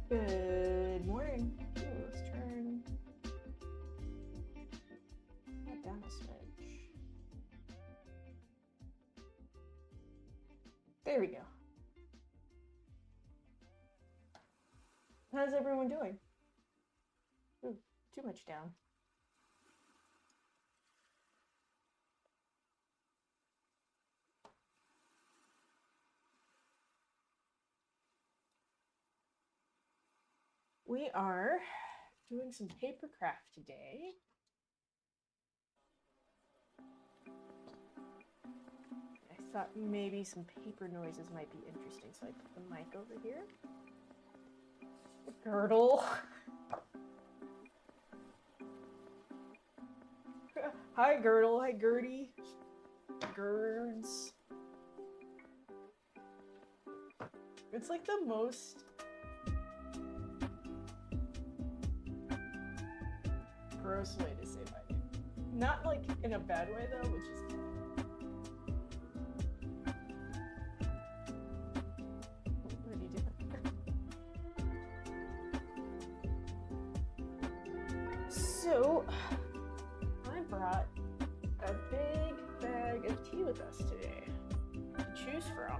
Good morning. Ooh, let's turn that down a smidge. There we go. How's everyone doing? Ooh, too much down. We are doing some papercraft today. I thought maybe some paper noises might be interesting, so I put the mic over here. Girdle. Hi, Girdle. Hi, Gertie. Girds. It's like the most gross way to say my name. Not like in a bad way though, which is what are you doing? So I brought a big bag of tea with us today to choose from.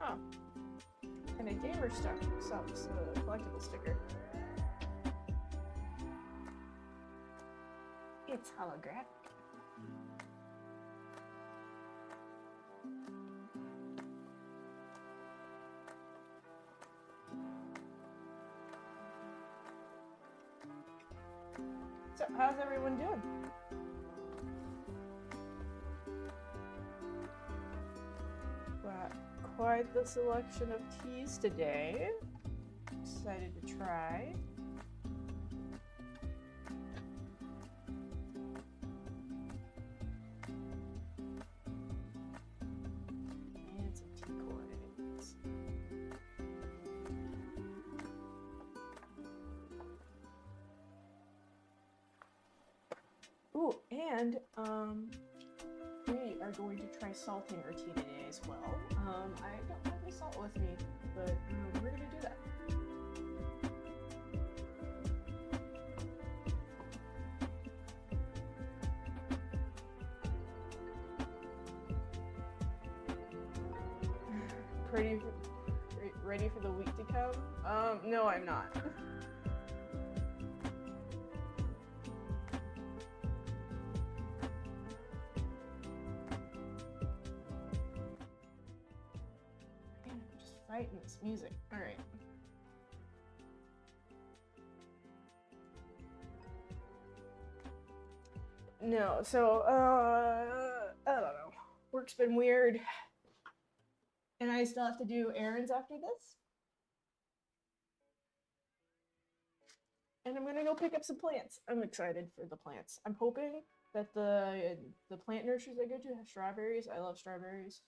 Oh, and a gamer stuff sells a collectible sticker. It's holographic. So, how's everyone doing? Got quite the selection of teas today. Excited to try. And some tea coins. Ooh, and we are going to try salting our tea today as well. I don't have any salt with me, but we're gonna do that. Ready for the week to come? No, I'm not. Man, I'm just fighting this music. All right. No, so I don't know. Work's been weird. And I still have to do errands after this. And I'm gonna go pick up some plants. I'm excited for the plants. I'm hoping that the plant nurseries I go to have strawberries. I love strawberries.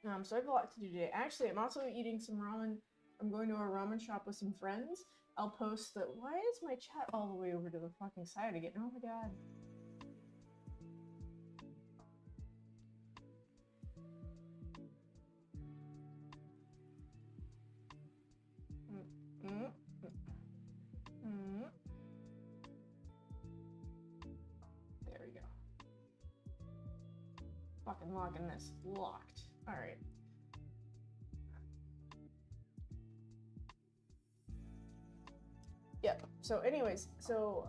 So I have a lot to do today. Actually, I'm also eating some ramen. I'm going to a ramen shop with some friends. I'll post that. Why is my chat all the way over to the fucking side again? Oh my god. There we go. Fucking logging this. Locked. Alright. Yep. So anyways, so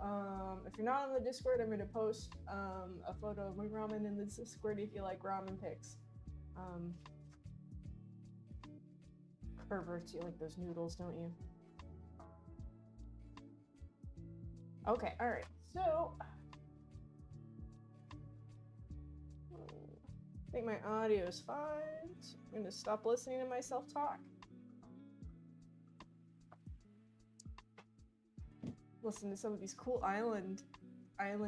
if you're not on the Discord, I'm gonna post a photo of my ramen in the Discord if you like ramen pics. Perverts, you like those noodles, don't you? Okay, alright. So think my audio is fine. So I'm gonna stop listening to myself talk. Listen to some of these cool island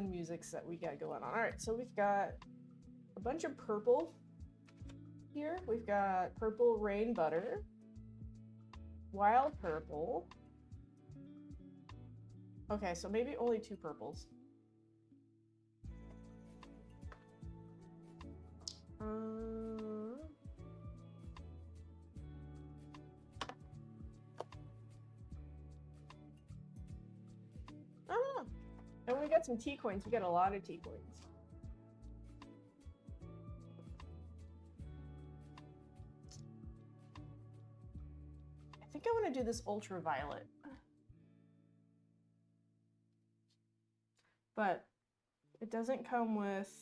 musics that we got going on. All right, so we've got a bunch of purple here. We've got purple rain butter, wild purple. Okay, so maybe only 2 purples. I don't know. And we got some tea coins. We got a lot of tea coins. I think I want to do this ultraviolet. But it doesn't come with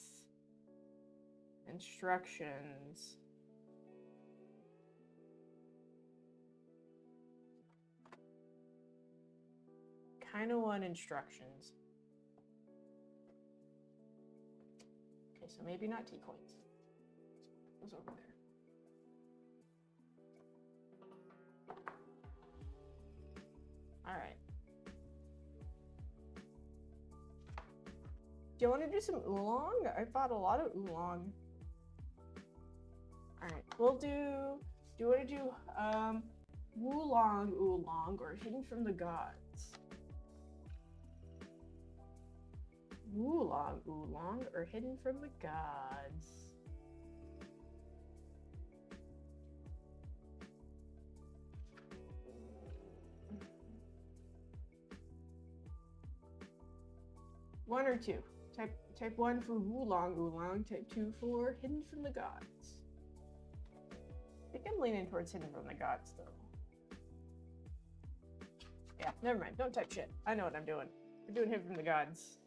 instructions. Kind of want instructions. Okay, so maybe not tea coins. Those over there. All right. Do you want to do some oolong? I bought a lot of oolong. All right, we'll do you want to do oolong or hidden from the gods? Oolong or hidden from the gods? One or two. Type 1 for oolong, type 2 for hidden from the gods. I think I'm leaning towards hidden from the gods though. Yeah, never mind. Don't type shit. I know what I'm doing. We're doing hidden from the gods.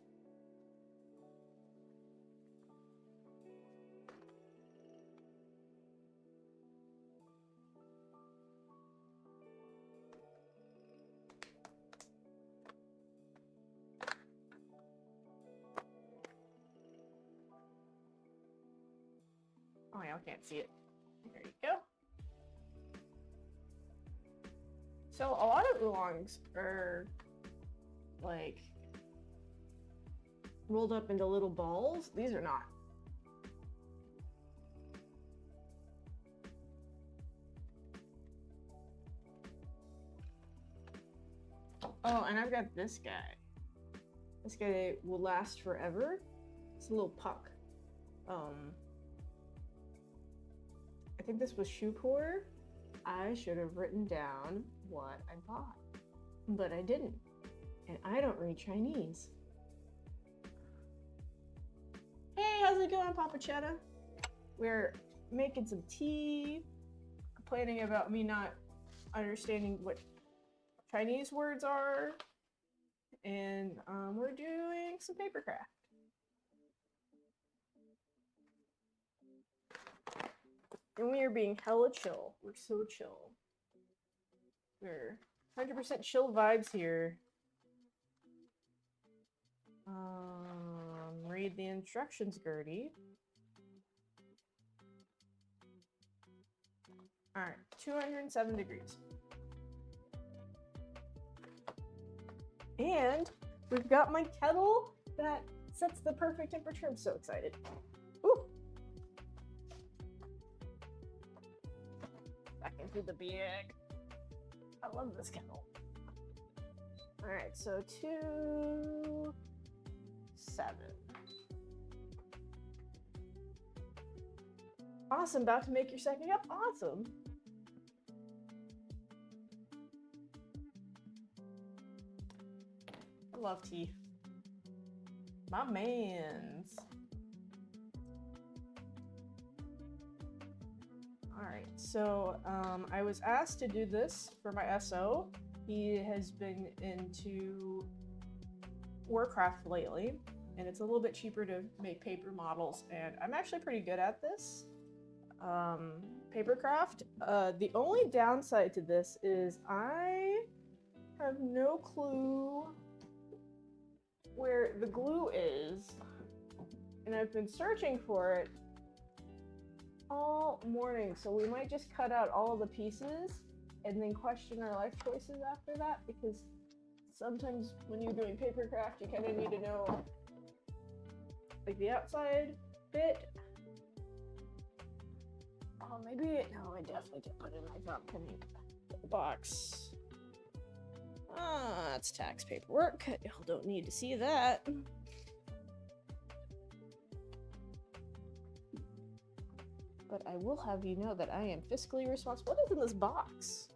Oh, y'all can't see it. There you go. So a lot of oolongs are like rolled up into little balls. These are not. Oh, and I've got this guy. This guy will last forever. It's a little puck. I think this was Shupor. I should have written down what I bought, but I didn't. And I don't read Chinese. Hey, how's it going, Papa Chetta? We're making some tea, complaining about me not understanding what Chinese words are, and we're doing some papercraft. And we are being hella chill. We're so chill. We're 100% chill vibes here. Read the instructions, Gertie. All right, 207 degrees. And we've got my kettle that sets the perfect temperature. I'm so excited. Ooh. Back into the bag. I love this kettle. All right, so 207. Awesome, about to make your second cup. Awesome. I love tea. My mans. All right, so I was asked to do this for my SO. He has been into Warcraft lately, and it's a little bit cheaper to make paper models, and I'm actually pretty good at this. Papercraft. The only downside to this is I have no clue where the glue is, and I've been searching for it, all morning, so we might just cut out all the pieces and then question our life choices after that, because sometimes when you're doing papercraft, you kind of need to know like the outside bit. Oh, maybe no, I definitely did put it in my pumpkin box. Ah, that's tax paperwork. Y'all don't need to see that. But I will have you know that I am fiscally responsible. What is in this box?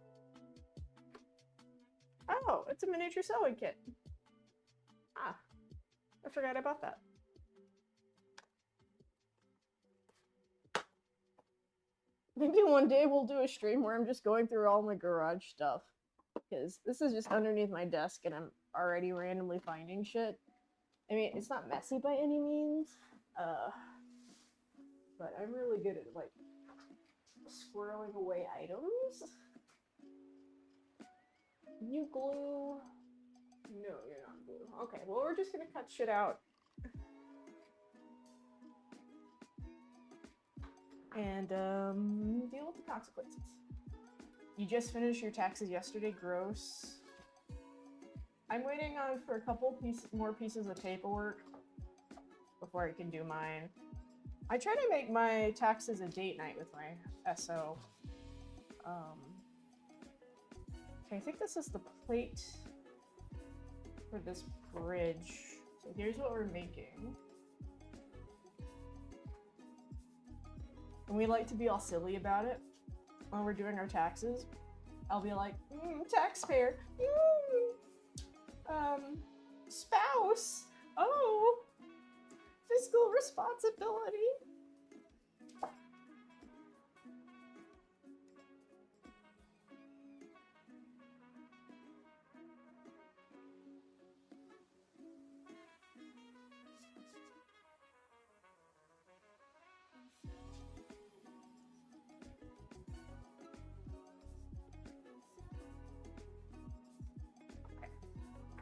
Oh, it's a miniature sewing kit. Ah, I forgot about that. Maybe one day we'll do a stream where I'm just going through all my garage stuff. Because this is just underneath my desk and I'm already randomly finding shit. I mean, it's not messy by any means. But I'm really good at, like, squirreling away items. You glue? No, you're not glue. Okay, well, we're just gonna cut shit out. And, deal with the consequences. You just finished your taxes yesterday? Gross. I'm waiting on for a couple more pieces of paperwork before I can do mine. I try to make my taxes a date night with my SO. Okay, I think this is the plate for this bridge. So here's what we're making. And we like to be all silly about it when we're doing our taxes. I'll be like, taxpayer, spouse, oh, fiscal responsibility.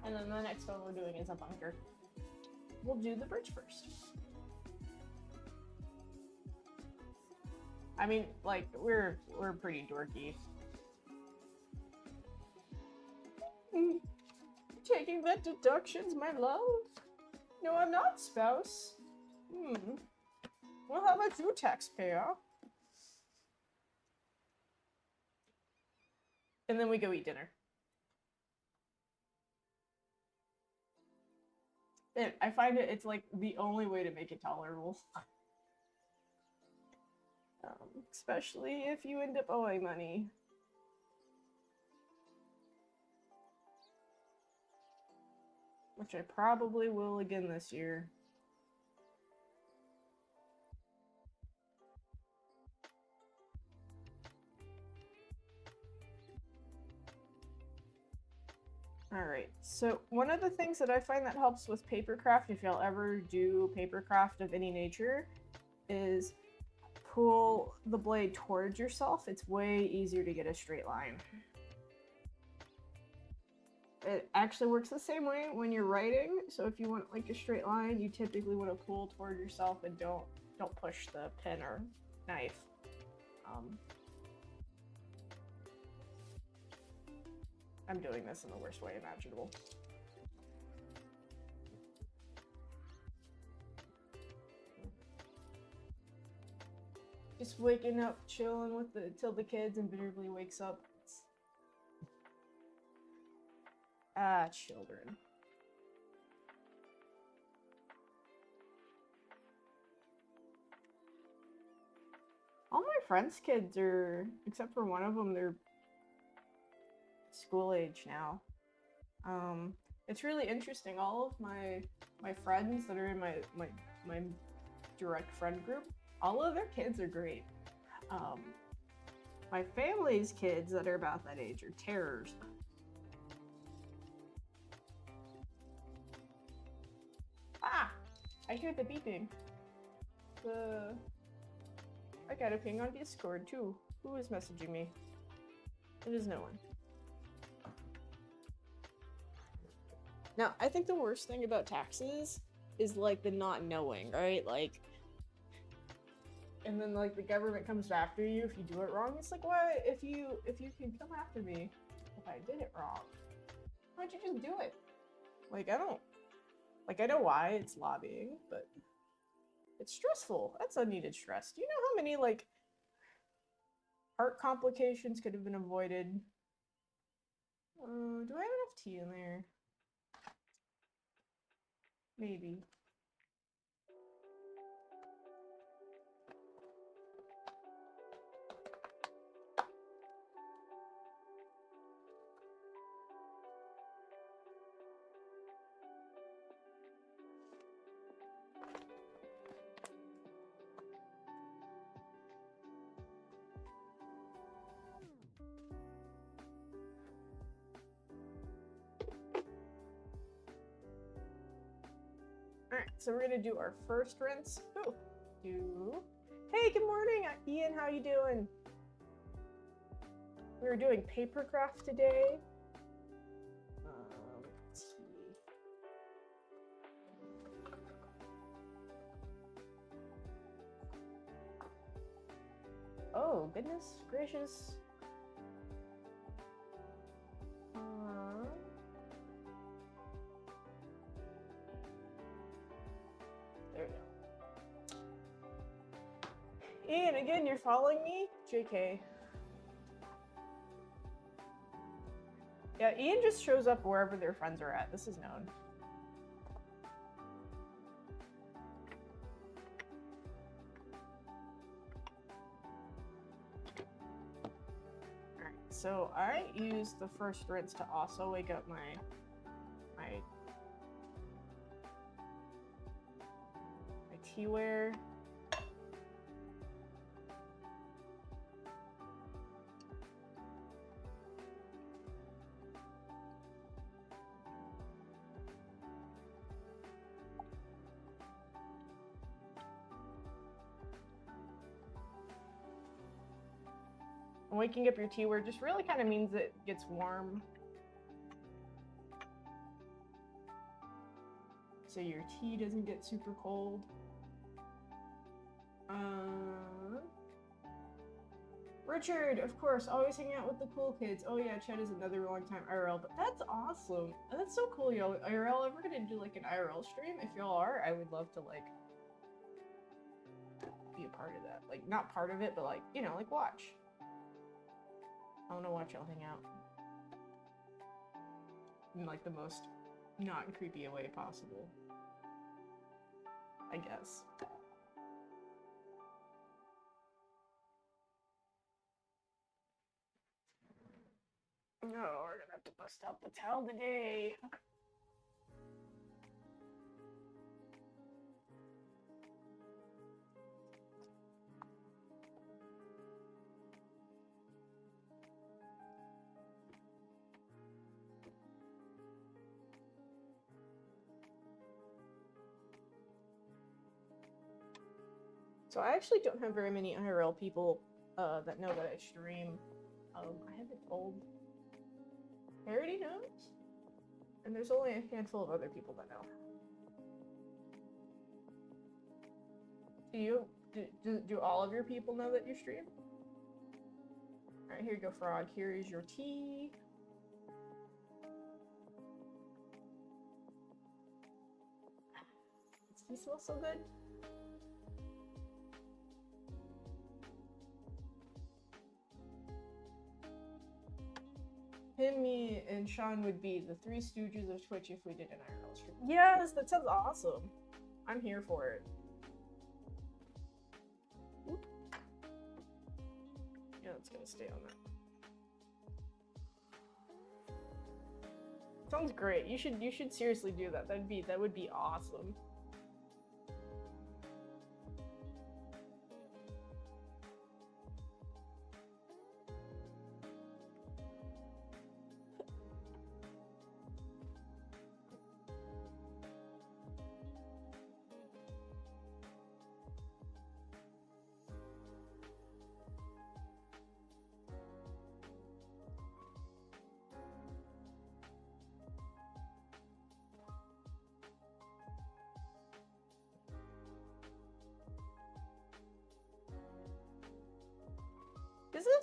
And then the next one we're doing is a bunker. We'll do the bridge first. I mean, like, we're pretty dorky. Taking that deductions, my love? No, I'm not, spouse. Well, how about you, taxpayer? And then we go eat dinner. And I find it's like the only way to make it tolerable. Especially if you end up owing money. Which I probably will again this year. Alright, so one of the things that I find that helps with papercraft, if y'all ever do papercraft of any nature, is pull the blade towards yourself. It's way easier to get a straight line. It actually works the same way when you're writing, so if you want like a straight line, you typically want to pull toward yourself and don't push the pen or knife. I'm doing this in the worst way imaginable. Just waking up, chilling with till the kids invariably wakes up. Ah, children. All my friends' kids are, except for one of them, they're school age now. It's really interesting. All of my friends that are in my direct friend group, all of their kids are great. My family's kids that are about that age are terrors. Ah! I hear the beeping. I got a ping on Discord too. Who is messaging me? It is no one. Now, I think the worst thing about taxes is like the not knowing, right? Like, and then like the government comes after you if you do it wrong. It's like, what if you can come after me if I did it wrong? Why don't you just do it? Like I don't like I know why it's lobbying, but it's stressful. That's unneeded stress. Do you know how many like heart complications could have been avoided? Do I have enough tea in there? Maybe. Alright, so we're gonna do our first rinse. Ooh, Hey, good morning, Ian. How you doing? We were doing papercraft today. Let's see. Oh, goodness gracious. There we go. Ian, again, you're following me? JK. Yeah, Ian just shows up wherever their friends are at. This is known. Alright, so I used the first rinse to also wake up my teaware. And waking up your teaware just really kind of means it gets warm. So your tea doesn't get super cold. Richard, of course, always hanging out with the cool kids. Oh yeah, Chet is another long time IRL, but that's awesome. That's so cool, yo. IRL, ever gonna do like an IRL stream? If y'all are, I would love to like be a part of that. Like not part of it, but like, you know, like watch. I wanna watch y'all hang out. In like the most not creepy a way possible. I guess. No, we're gonna have to bust out the towel today. So I actually don't have very many IRL people that know that I stream. I haven't told. Parody knows, and there's only a handful of other people that know. Do all of your people know that you stream? All right, here you go, Frog. Here is your tea. Does tea smell so good? Him, me, and Sean would be the Three Stooges of Twitch if we did an IRL stream. Yes, that sounds awesome. I'm here for it. Oop. Yeah, it's gonna stay on that. Sounds great. You should seriously do that. That would be awesome.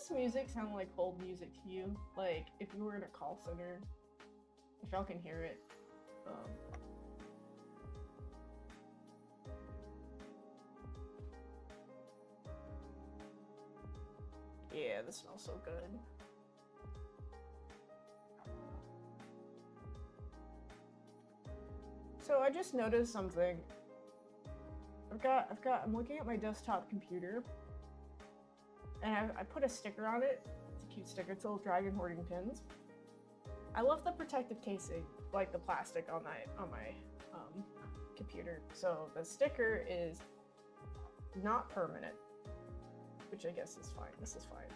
this music sound like hold music to you? Like if you were in a call center, if y'all can hear it. Yeah, this smells so good. So I just noticed something. I'm looking at my desktop computer, and I put a sticker on it. It's a cute sticker. It's a little dragon hoarding pins. I love the protective casing, like the plastic on my computer. So the sticker is not permanent, which I guess is fine. This is fine.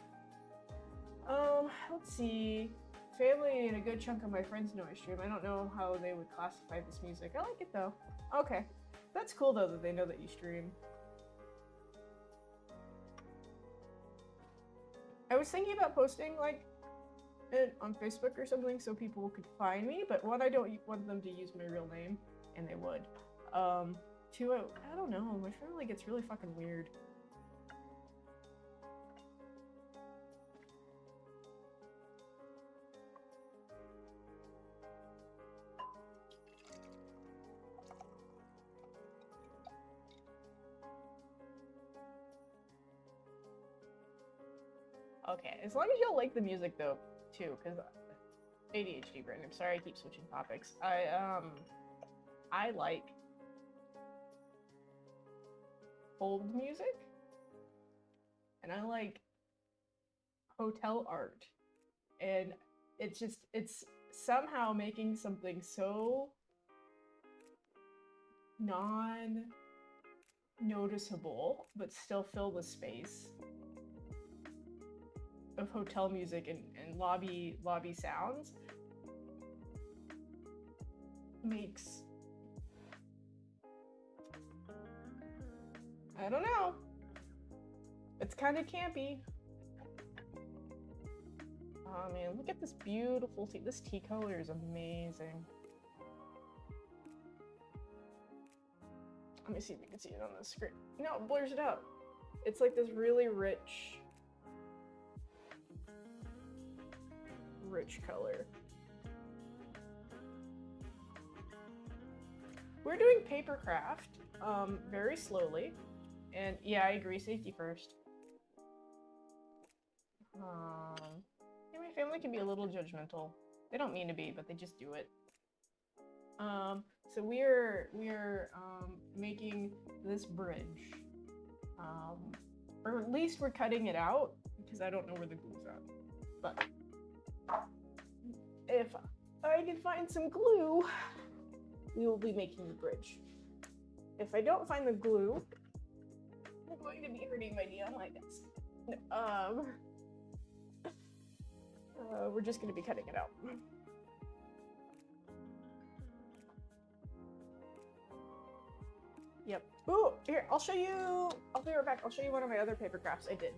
Let's see. Family and a good chunk of my friends know I stream. I don't know how they would classify this music. I like it though. Okay. That's cool though that they know that you stream. I was thinking about posting like it on Facebook or something so people could find me, but one, I don't want them to use my real name, and they would. Two, I don't know, my family gets really fucking weird. Okay, as long as y'all like the music though, too, because ADHD brain. I'm sorry I keep switching topics. I like old music, and I like hotel art, and it's somehow making something so non-noticeable, but still fill the space of hotel music and lobby sounds makes, I don't know, it's kind of campy. Oh man, look at this beautiful tea. This tea color is amazing. Let me see if you can see it on the screen. No, it blurs it out. It's like this really rich color. We're doing papercraft very slowly, and yeah, I agree, safety first. Yeah, my family can be a little judgmental. They don't mean to be, but they just do it. So we're making this bridge, or at least we're cutting it out because I don't know where the glue's at, but if I can find some glue, we will be making the bridge. If I don't find the glue, I'm going to be hurting my knee on my desk. We're just going to be cutting it out. Yep. Ooh, here, I'll show you. I'll be right back. I'll show you one of my other paper crafts I did.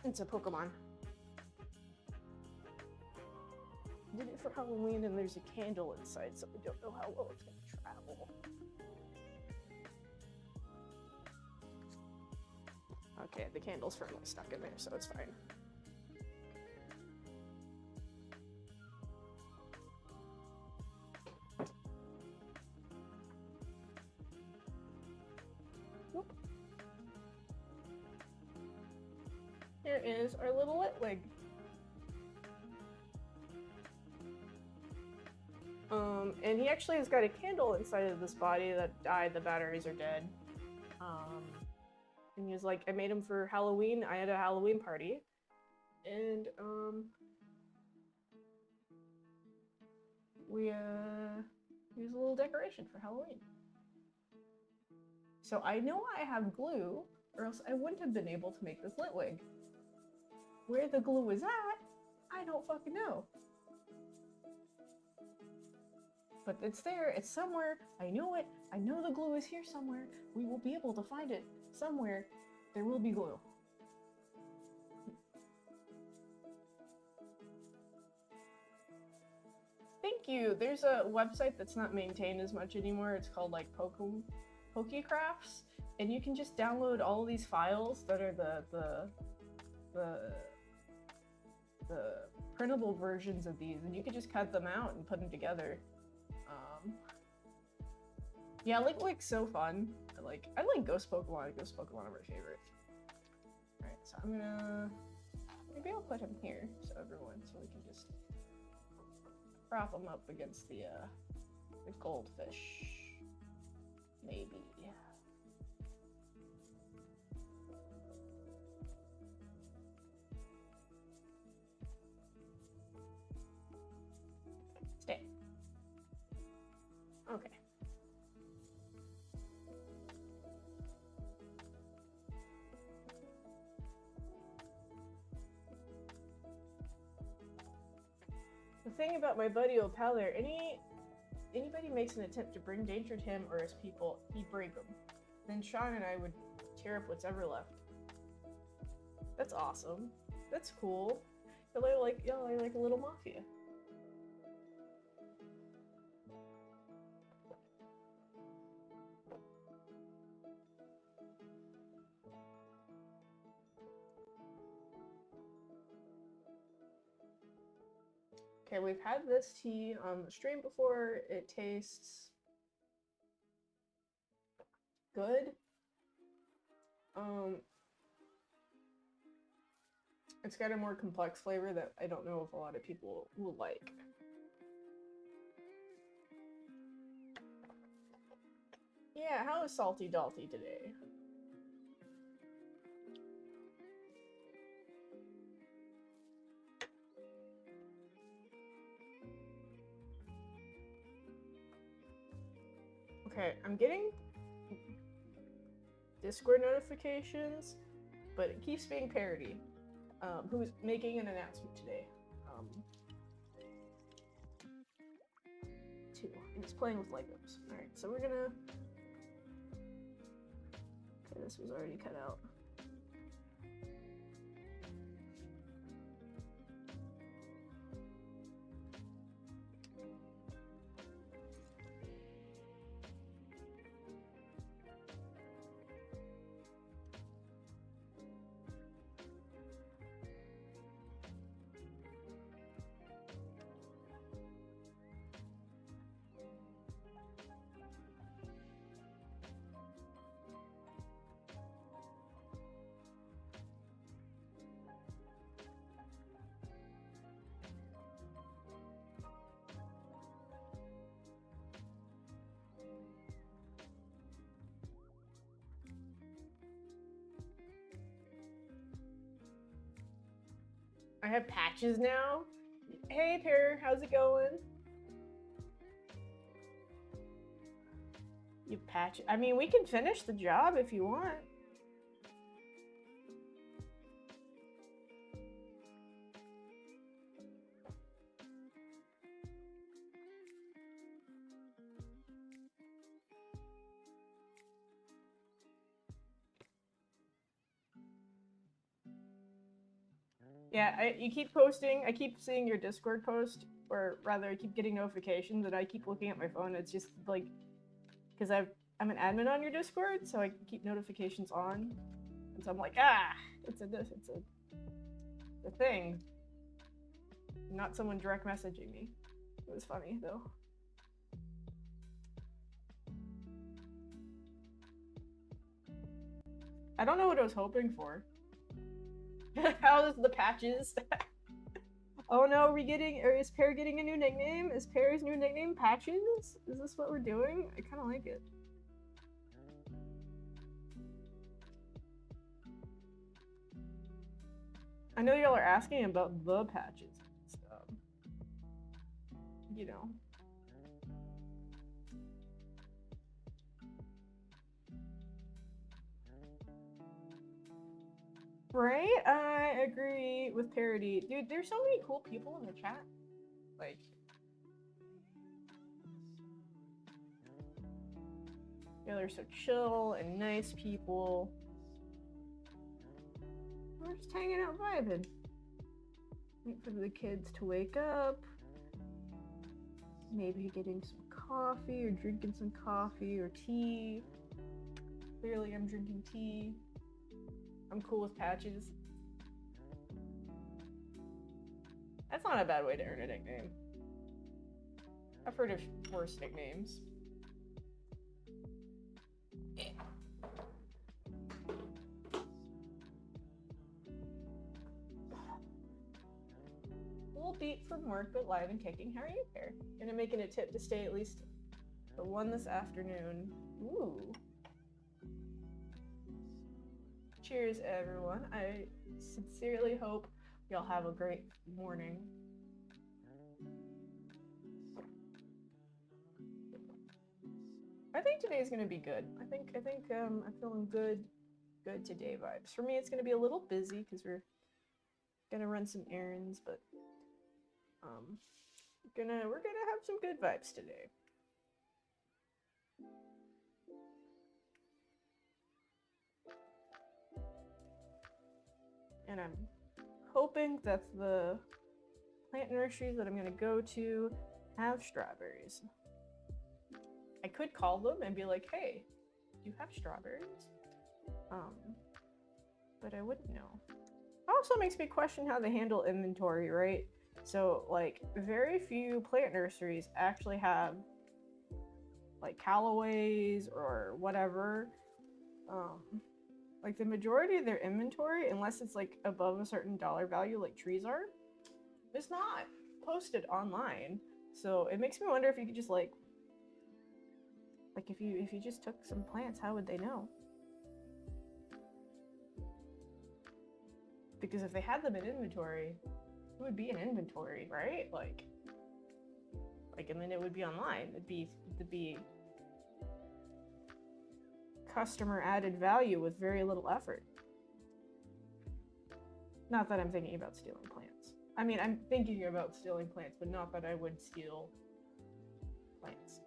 It's a Pokemon. I did it for Halloween, and there's a candle inside, so I don't know how well it's going to travel. Okay, the candle's firmly stuck in there, so it's fine. Whoop. Here is our little Litwig. And he actually has got a candle inside of this body that died. The batteries are dead. And he was like, I made him for Halloween. I had a Halloween party. And, we used a little decoration for Halloween. So I know I have glue, or else I wouldn't have been able to make this Litwig. Where the glue is at, I don't fucking know. But it's there, it's somewhere, I know it, I know the glue is here somewhere, we will be able to find it somewhere, there will be glue. Thank you, there's a website that's not maintained as much anymore, it's called like papercraft, and you can just download all of these files that are the printable versions of these, and you can just cut them out and put them together. Yeah, Link's so fun. I like Ghost Pokemon. Ghost Pokemon are my favorite. All right, so I'm gonna maybe I'll put him here so we can just prop him up against the goldfish. Maybe. Stay. Okay. The thing about my buddy Opaler, anybody makes an attempt to bring danger to him or his people, he'd break them. Then Sean and I would tear up what's ever left. That's awesome. That's cool. I like a little mafia. Okay, we've had this tea on the stream before. It tastes good. It's got a more complex flavor that I don't know if a lot of people will like. Yeah, how is Salty Dalty today? Okay, I'm getting Discord notifications, but it keeps being Parody, who's making an announcement today. Two, and he's playing with Legos. Alright, so we're gonna... Okay, this was already cut out. I have patches now. Hey, Pear, how's it going? You patch. I mean, we can finish the job if you want. Yeah, you keep posting. I keep seeing your Discord post, or rather, I keep getting notifications, and I keep looking at my phone. It's just like, because I'm an admin on your Discord, so I keep notifications on, and so I'm like, it's a thing, not someone direct messaging me. It was funny though. I don't know what I was hoping for. How's the patches? Oh no, is Pear getting a new nickname? Is Pear's new nickname Patches? Is this what we're doing? I kind of like it. I know y'all are asking about the patches and stuff. You know. Right? I agree with Parody. Dude, there's so many cool people in the chat. Like... Yeah, they're so chill and nice people. We're just hanging out vibing. Wait for the kids to wake up. Maybe getting some coffee or drinking some coffee or tea. Clearly I'm drinking tea. I'm cool with patches. That's not a bad way to earn a nickname. I've heard of worse nicknames. A little beat from work, but live and kicking. How are you, Pear? Gonna make it a tip to stay at least the one this afternoon. Ooh. Cheers, everyone. I sincerely hope y'all have a great morning. I think today's gonna be good. I think I'm feeling good today vibes. For me, it's gonna be a little busy because we're gonna run some errands, but we're gonna have some good vibes today. And I'm hoping that the plant nurseries that I'm gonna go to have strawberries. I could call them and be like, hey, do you have strawberries? But I wouldn't know. Also makes me question how they handle inventory, right? So like very few plant nurseries actually have like Callaways or whatever. Like the majority of their inventory, unless it's like above a certain dollar value like trees are, is not posted online. So it makes me wonder if you could just like if you just took some plants, how would they know? Because if they had them in inventory, it would be an inventory, right? Like and then it would be online. It'd be customer added value with very little effort. Not that I'm thinking about stealing plants. I mean, I'm thinking about stealing plants, but not that I would steal plants.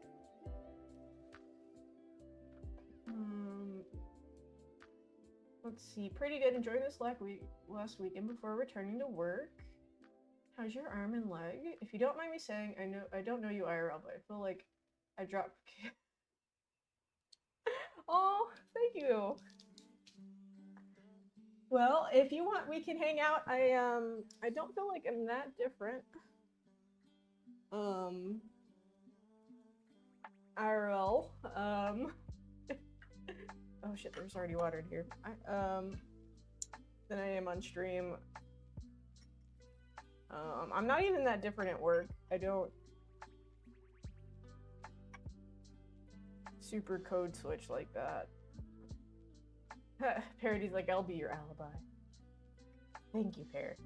Let's see. Pretty good. Enjoying this last weekend before returning to work. How's your arm and leg? If you don't mind me saying, I don't know you IRL, but I feel like I dropped. Oh, thank you. Well, if you want, we can hang out. I don't feel like I'm that different. IRL. Oh shit, there's already water in here. Than I am on stream. I'm not even that different at work. I don't super code switch like that. Parody's like, I'll be your alibi. Thank you, Parrot.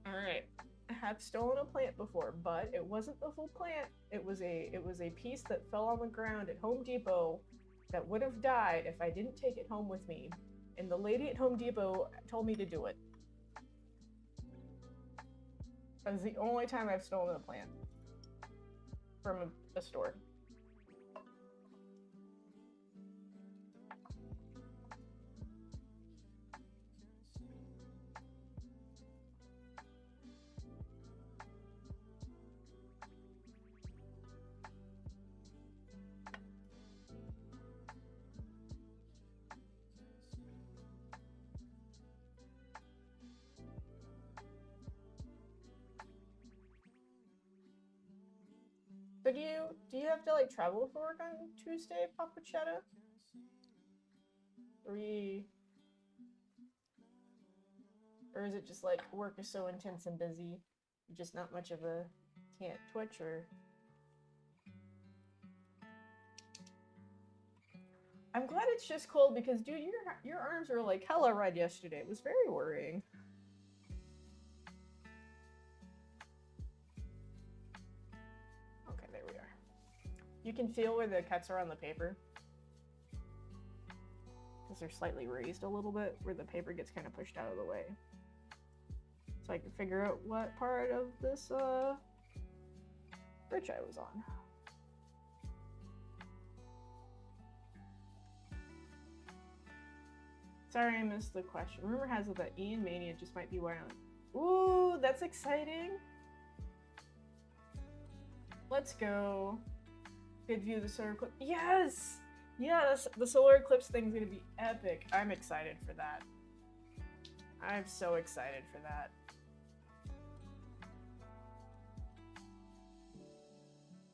Alright. I have stolen a plant before, but it wasn't the full plant. It was a piece that fell on the ground at Home Depot that would have died if I didn't take it home with me. And the lady at Home Depot told me to do it. That was the only time I've stolen a plant from a store. So do you have to like travel for work on Tuesday, Papachetta? Or is it just like work is so intense and busy, just not much of a can't twitch or? I'm glad it's just cold because dude, your arms were like hella red yesterday. It was very worrying. Okay, there we are. You can feel where the cuts are on the paper. Because they're slightly raised a little bit, where the paper gets kind of pushed out of the way. So I can figure out what part of this bridge I was on. Sorry I missed the question. Rumor has it that Ian Mania just might be violent. Ooh, that's exciting. Let's go. Good view of the solar eclipse. Yes! Yes! The solar eclipse thing's gonna be epic. I'm excited for that. I'm so excited for that.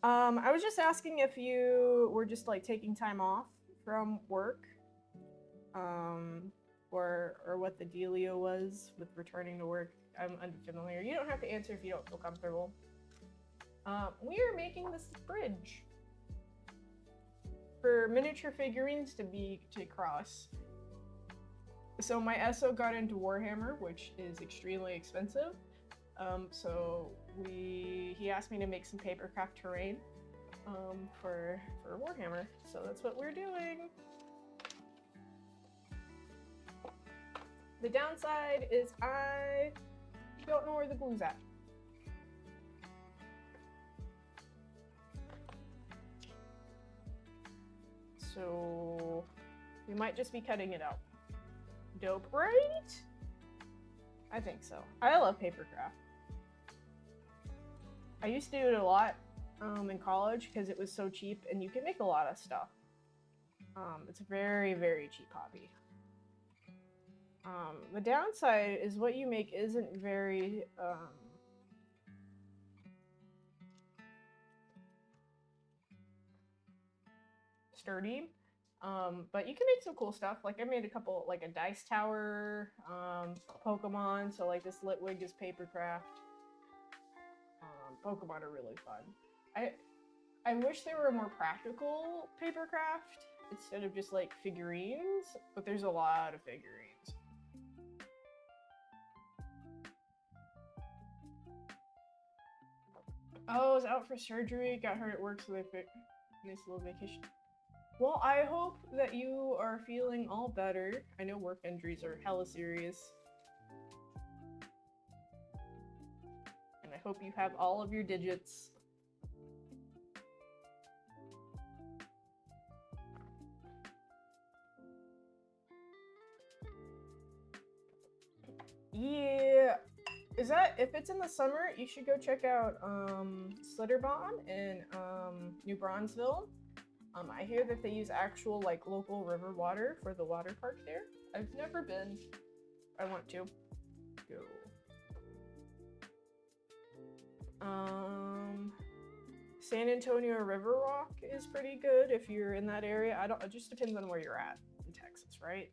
I was just asking if you were just like taking time off from work, or what the dealio was with returning to work. I'm unfamiliar. You don't have to answer if you don't feel comfortable. We are making this bridge for miniature figurines to cross. So my SO got into Warhammer, which is extremely expensive. So he asked me to make some papercraft terrain for Warhammer. So that's what we're doing. The downside is I don't know where the glue's at. So we might just be cutting it out. Dope, right? I think so. I love papercraft. I used to do it a lot in college because it was so cheap and you can make a lot of stuff. It's a very, very cheap hobby. The downside is what you make isn't very sturdy, but you can make some cool stuff. Like I made a couple, like a dice tower, Pokemon. So like this Litwig is papercraft. Pokemon are really fun. I wish there were more practical papercraft instead of just like figurines, but there's a lot of figurines. Oh, I was out for surgery, got hurt at work, so they picked a nice little vacation. Well, I hope that you are feeling all better. I know work injuries are hella serious. And I hope you have all of your digits. Yeah. Is that, if it's in the summer, you should go check out Slitterbahn in New Bronzeville. I hear that they use actual like local river water for the water park there. I've never been. I want to go. San Antonio River Walk is pretty good if you're in that area. It just depends on where you're at in Texas, right?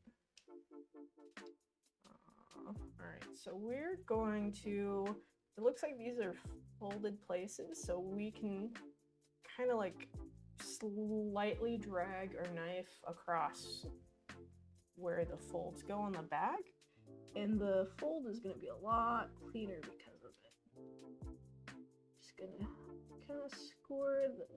Alright, so we're going to, it looks like these are folded places, so we can kind of like slightly drag our knife across where the folds go on the back, and the fold is going to be a lot cleaner because of it. Just gonna kind of score this.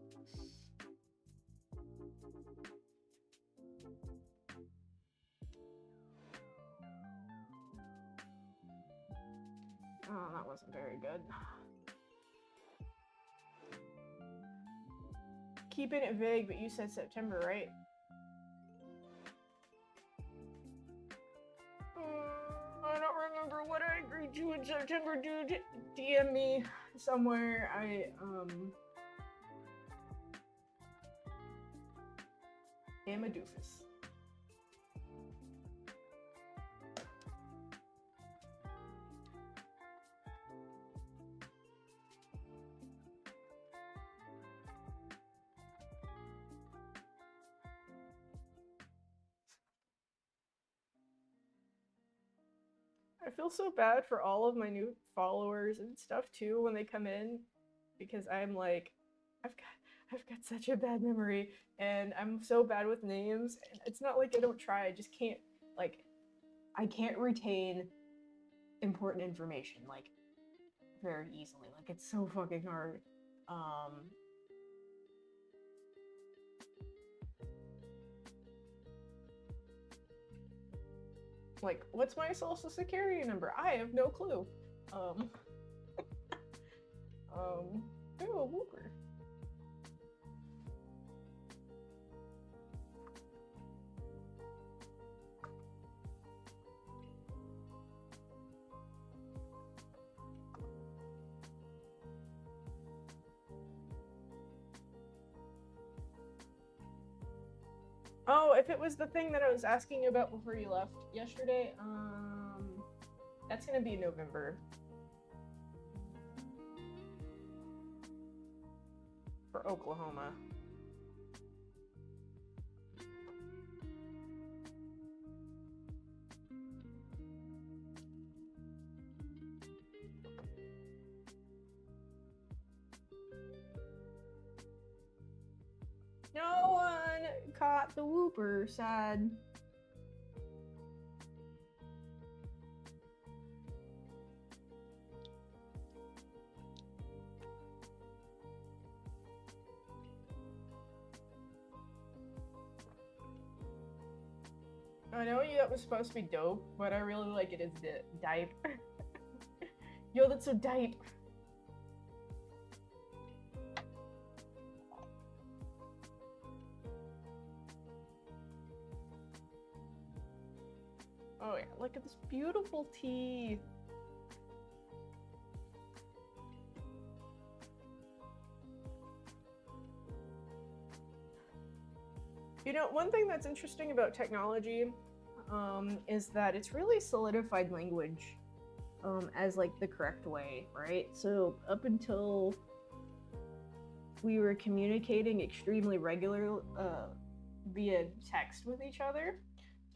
Oh, that wasn't very good. Keeping it vague, but you said September, right? I don't remember what I agreed to in September, dude. DM me somewhere. I am a doofus. I feel so bad for all of my new followers and stuff too when they come in, because I'm like, I've got such a bad memory and I'm so bad with names. And it's not like I don't try, I just can't, like, I can't retain important information like very easily. Like it's so fucking hard. Like, what's my social security number? I have no clue. Ooh, a whooper. Oh, if it was the thing that I was asking about before you left yesterday, that's gonna be in November. For Oklahoma. No one caught the whooper, sad. I know that was supposed to be dope, but I really like it as dipe. Yo, that's so dipe. Oh yeah, look at this beautiful tea. You know, one thing that's interesting about technology is that it's really solidified language as like the correct way, right? So up until we were communicating extremely regular via text with each other,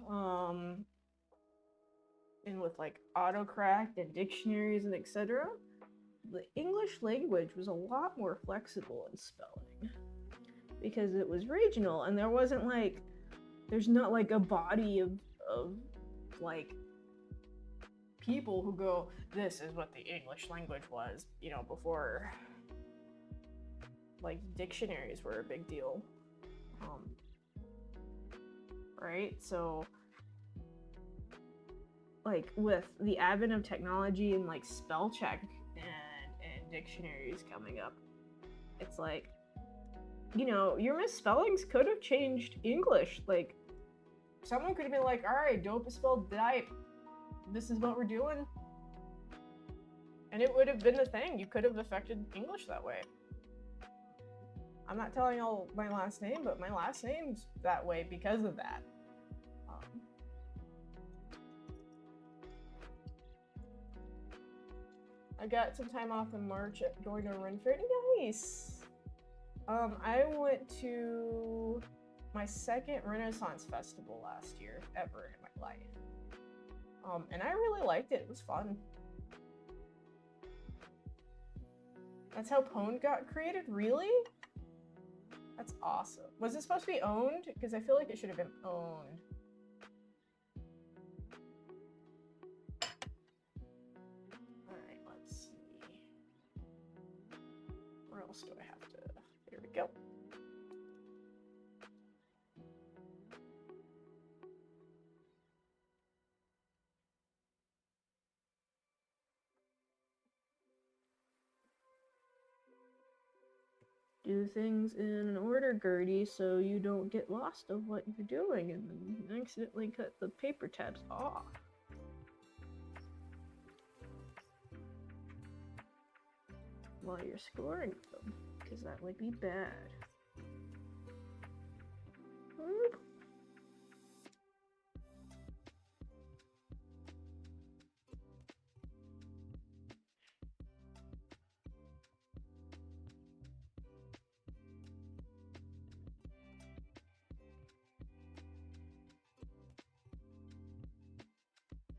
and with like autocorrect and dictionaries and etc., the English language was a lot more flexible in spelling because it was regional and there's not like a body of like people who go, this is what the English language was, you know, before like dictionaries were a big deal. Right? So like with the advent of technology and like spell check and dictionaries coming up, it's like, you know, your misspellings could have changed English. Like someone could have been like, all right, dope is spelled dipe, this is what we're doing, and it would have been a thing. You could have affected English that way. I'm not telling y'all my last name, but my last name's that way because of that. I got some time off in March going to a run fair. Nice. I went to my second Renaissance festival last year ever in my life. And I really liked it. It was fun. That's how Pwned got created? Really? That's awesome. Was it supposed to be owned? Because I feel like it should have been owned. Alright, let's see. Where else do I have to? Here we go. Do things in an order, Gertie, so you don't get lost of what you're doing and then accidentally cut the paper tabs off. While you're scoring them, because that would be bad. Whoop.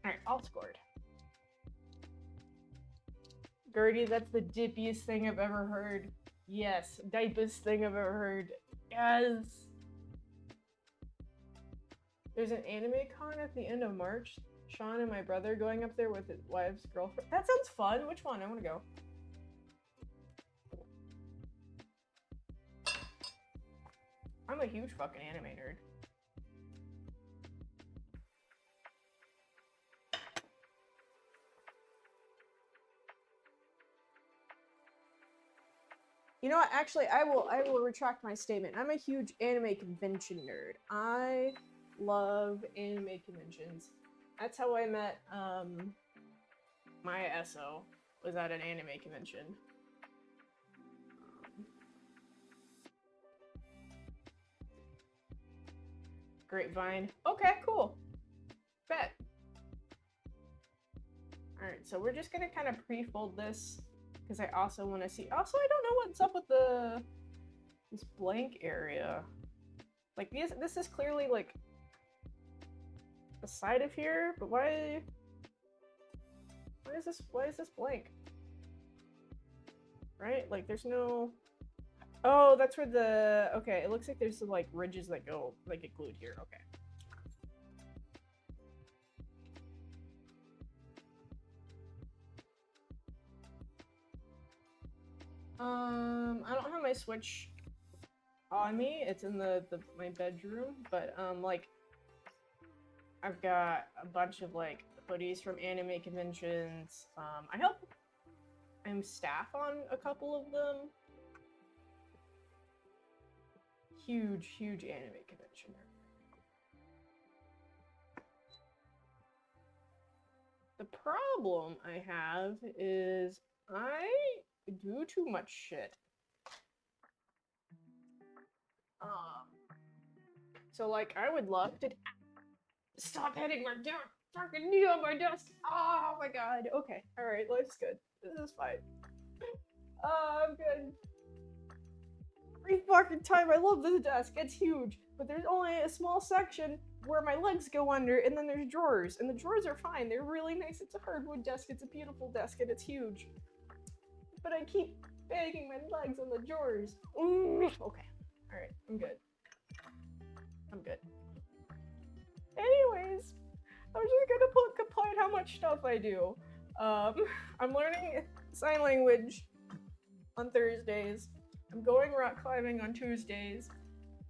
Alright, all scored. Gertie, that's the dippiest thing I've ever heard. Yes, dipest thing I've ever heard. Yes! There's an anime con at the end of March. Sean and my brother going up there with his wife's girlfriend. That sounds fun. Which one? I want to go. I'm a huge fucking anime nerd. You know what? Actually, I will retract my statement. I'm a huge anime convention nerd. I love anime conventions. That's how I met my SO, was at an anime convention. grapevine. Okay, cool. Bet. All right, so we're just gonna kind of pre-fold this because I also want to see. Also, I don't know what's up with this blank area. Like this is clearly like the side of here, but why is this blank? Right? Like there's no. Oh, that's where the. Okay, it looks like there's some like ridges that go like get glued here. Okay. I don't have my Switch on me. It's in my bedroom, but like I've got a bunch of like hoodies from anime conventions. I'm staff on a couple of them. Huge anime convention. The problem I have is I do too much shit. So like I would love to stop hitting my fucking knee on my desk. Oh my god. Okay. All right. Life's good. This is fine. I'm good. Every fucking time. I love this desk. It's huge, but there's only a small section where my legs go under, and then there's drawers, and the drawers are fine. They're really nice. It's a hardwood desk. It's a beautiful desk, and it's huge. But I keep banging my legs on the drawers. Ooh. Okay. All right. I'm good. Anyways, I was just gonna complain how much stuff I do. I'm learning sign language on Thursdays. I'm going rock climbing on Tuesdays.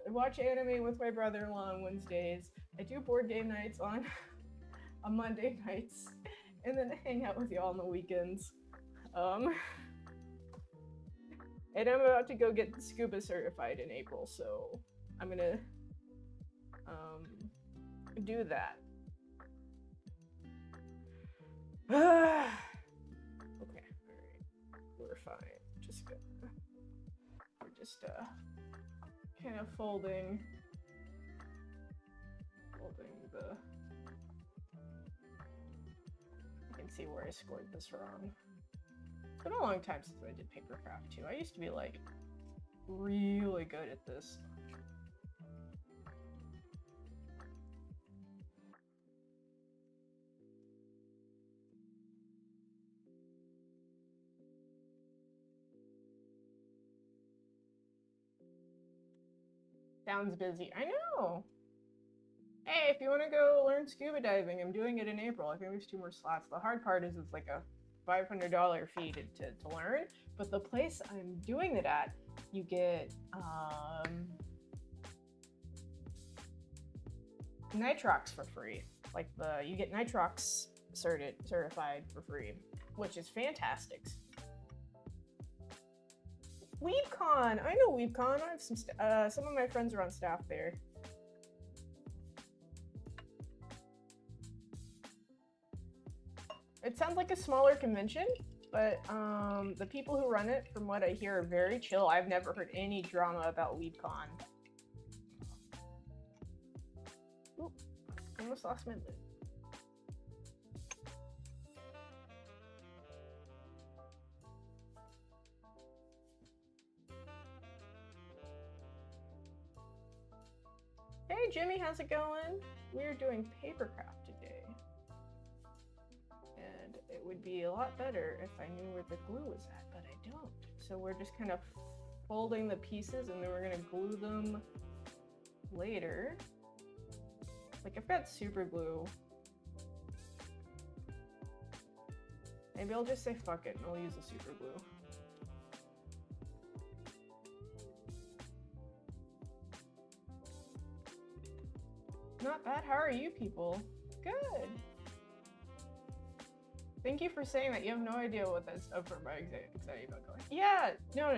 I watch anime with my brother-in-law on Wednesdays. I do board game nights on Monday nights, and then I hang out with y'all on the weekends. And I'm about to go get scuba certified in April, so I'm gonna do that. Okay, alright. We're fine. We're just kind of folding the. You can see where I scored this wrong. It's been a long time since I did papercraft too. I used to be like really good at this. Sounds busy. I know. Hey, if you want to go learn scuba diving, I'm doing it in April. I think there's 2 more slots. The hard part is it's like a $500 fee to learn, but the place I'm doing it at, you get nitrox for free. Like you get nitrox certified for free, which is fantastic. WeebCon! I know WeebCon. I have some of my friends are on staff there. It sounds like a smaller convention, but the people who run it, from what I hear, are very chill. I've never heard any drama about WeebCon. Oop, almost lost my lid. Hey Jimmy, how's it going? We're doing papercraft today. And it would be a lot better if I knew where the glue was at, but I don't. So we're just kind of folding the pieces and then we're gonna glue them later. Like I've got super glue. Maybe I'll just say fuck it and I'll use the super glue. Not bad. How are you people? Good. Thank you for saying that. You have no idea what that's for my excited about going. Yeah, no.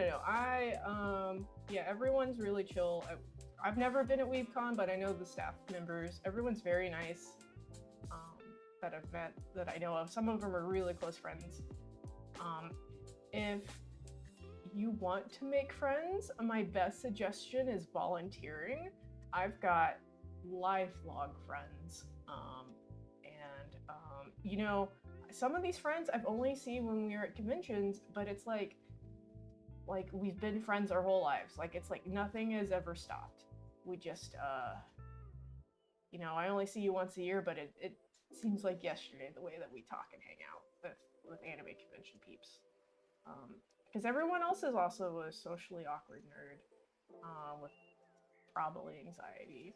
Yeah, everyone's really chill. I've never been at WeebCon, but I know the staff members. Everyone's very nice. That I've met, that I know of. Some of them are really close friends. If you want to make friends, my best suggestion is volunteering. I've got lifelong friends. You know, some of these friends I've only seen when we were at conventions, but it's like we've been friends our whole lives. Like it's like nothing has ever stopped. We just you know, I only see you once a year, but it seems like yesterday the way that we talk and hang out with anime convention peeps. Because everyone else is also a socially awkward nerd with probably anxiety.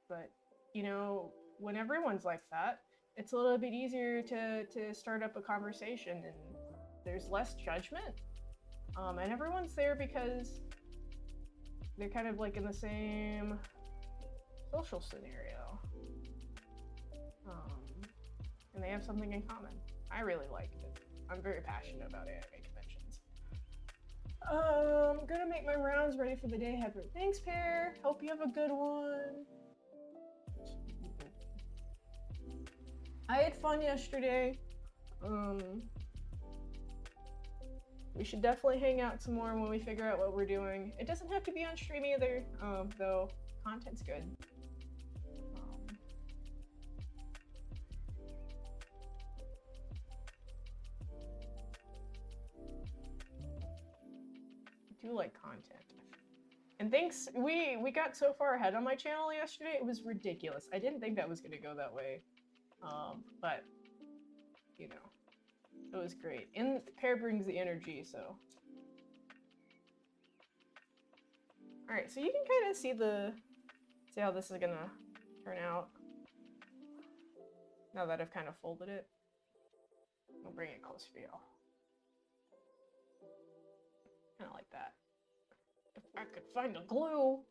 But you know, when everyone's like that, it's a little bit easier to start up a conversation, and there's less judgment. And everyone's there because they're kind of like in the same social scenario. And they have something in common. I really like it. I'm very passionate about anime conventions. I'm gonna make my rounds ready for the day ahead. Thanks, Pear. Hope you have a good one. I had fun yesterday. We should definitely hang out some more when we figure out what we're doing. It doesn't have to be on stream either, though content's good. I do like content. And thanks, we got so far ahead on my channel yesterday, it was ridiculous. I didn't think that was gonna go that way. But, you know, it was great. And the pair brings the energy, so. Alright, so you can kind of see how this is gonna turn out. Now that I've kind of folded it. I'll bring it closer to y'all. Kind of like that. If I could find the glue.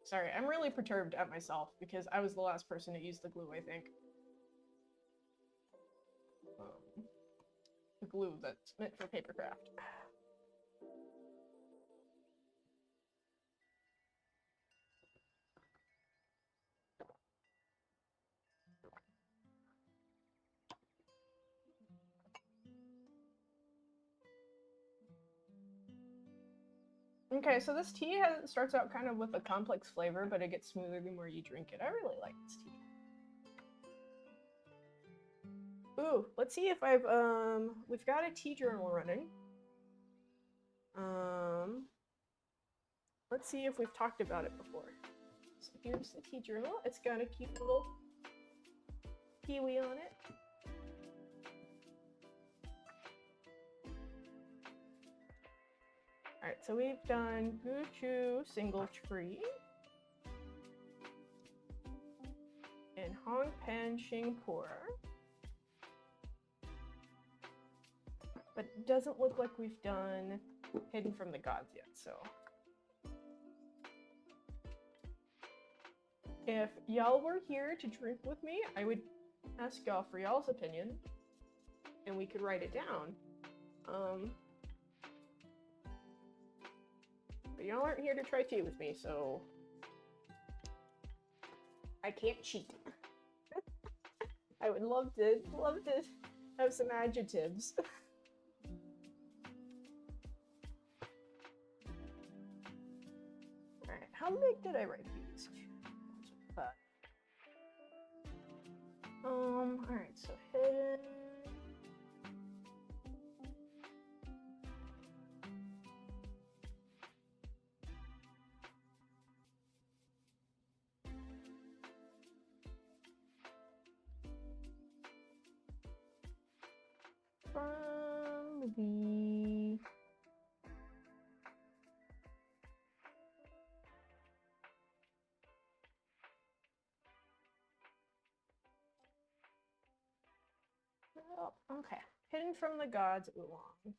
Sorry, I'm really perturbed at myself because I was the last person to use the glue, I think. The glue that's meant for papercraft. Okay, so this tea starts out kind of with a complex flavor, but it gets smoother the more you drink it. I really like this tea. Ooh, let's see if we've got a tea journal running. Let's see if we've talked about it before. So here's the tea journal. It's got a cute little kiwi on it. Alright, so we've done Guchu Single Tree and Hongpen Xingpur. But it doesn't look like we've done Hidden from the Gods yet, so. If y'all were here to drink with me, I would ask y'all for y'all's opinion, and we could write it down. But y'all aren't here to try tea with me, so I can't cheat. I would love to have some adjectives. Alright, how big did I write these? Alright, so hidden. From the okay. Hidden from the Gods Oolong.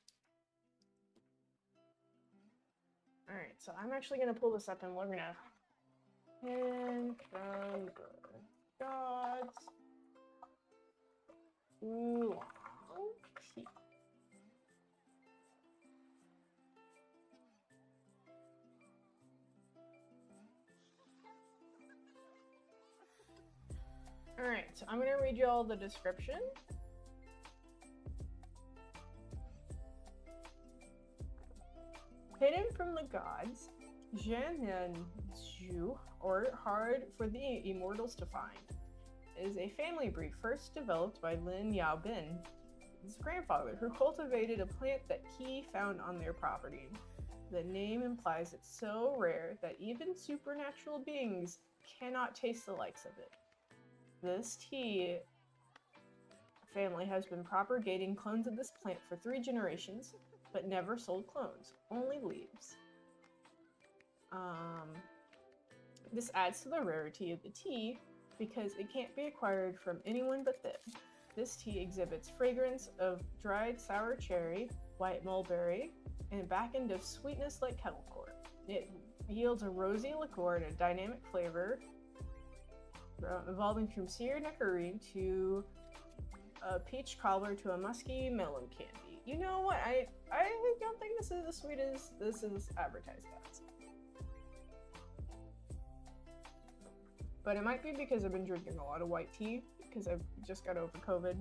Alright, so I'm actually gonna pull this up and we're gonna Hidden from the Gods Oolong. Alright, so I'm gonna read you all the description. Hidden from the Gods Jianyanju, or hard for the immortals to find, is a family breed first developed by Lin Yaobin, his grandfather, who cultivated a plant that he found on their property. The name implies it's so rare that even supernatural beings cannot taste the likes of it. This tea family has been propagating clones of this plant for 3 generations, but never sold clones, only leaves. This adds to the rarity of the tea because it can't be acquired from anyone but them. This tea exhibits fragrance of dried sour cherry, white mulberry, and a back end of sweetness like kettle corn. It yields a rosy liqueur and a dynamic flavor, evolving from seared nectarine to a peach cobbler to a musky melon candy. You know what? I don't think this is as sweet as this is advertised as. But it might be because I've been drinking a lot of white tea because I've just got over COVID.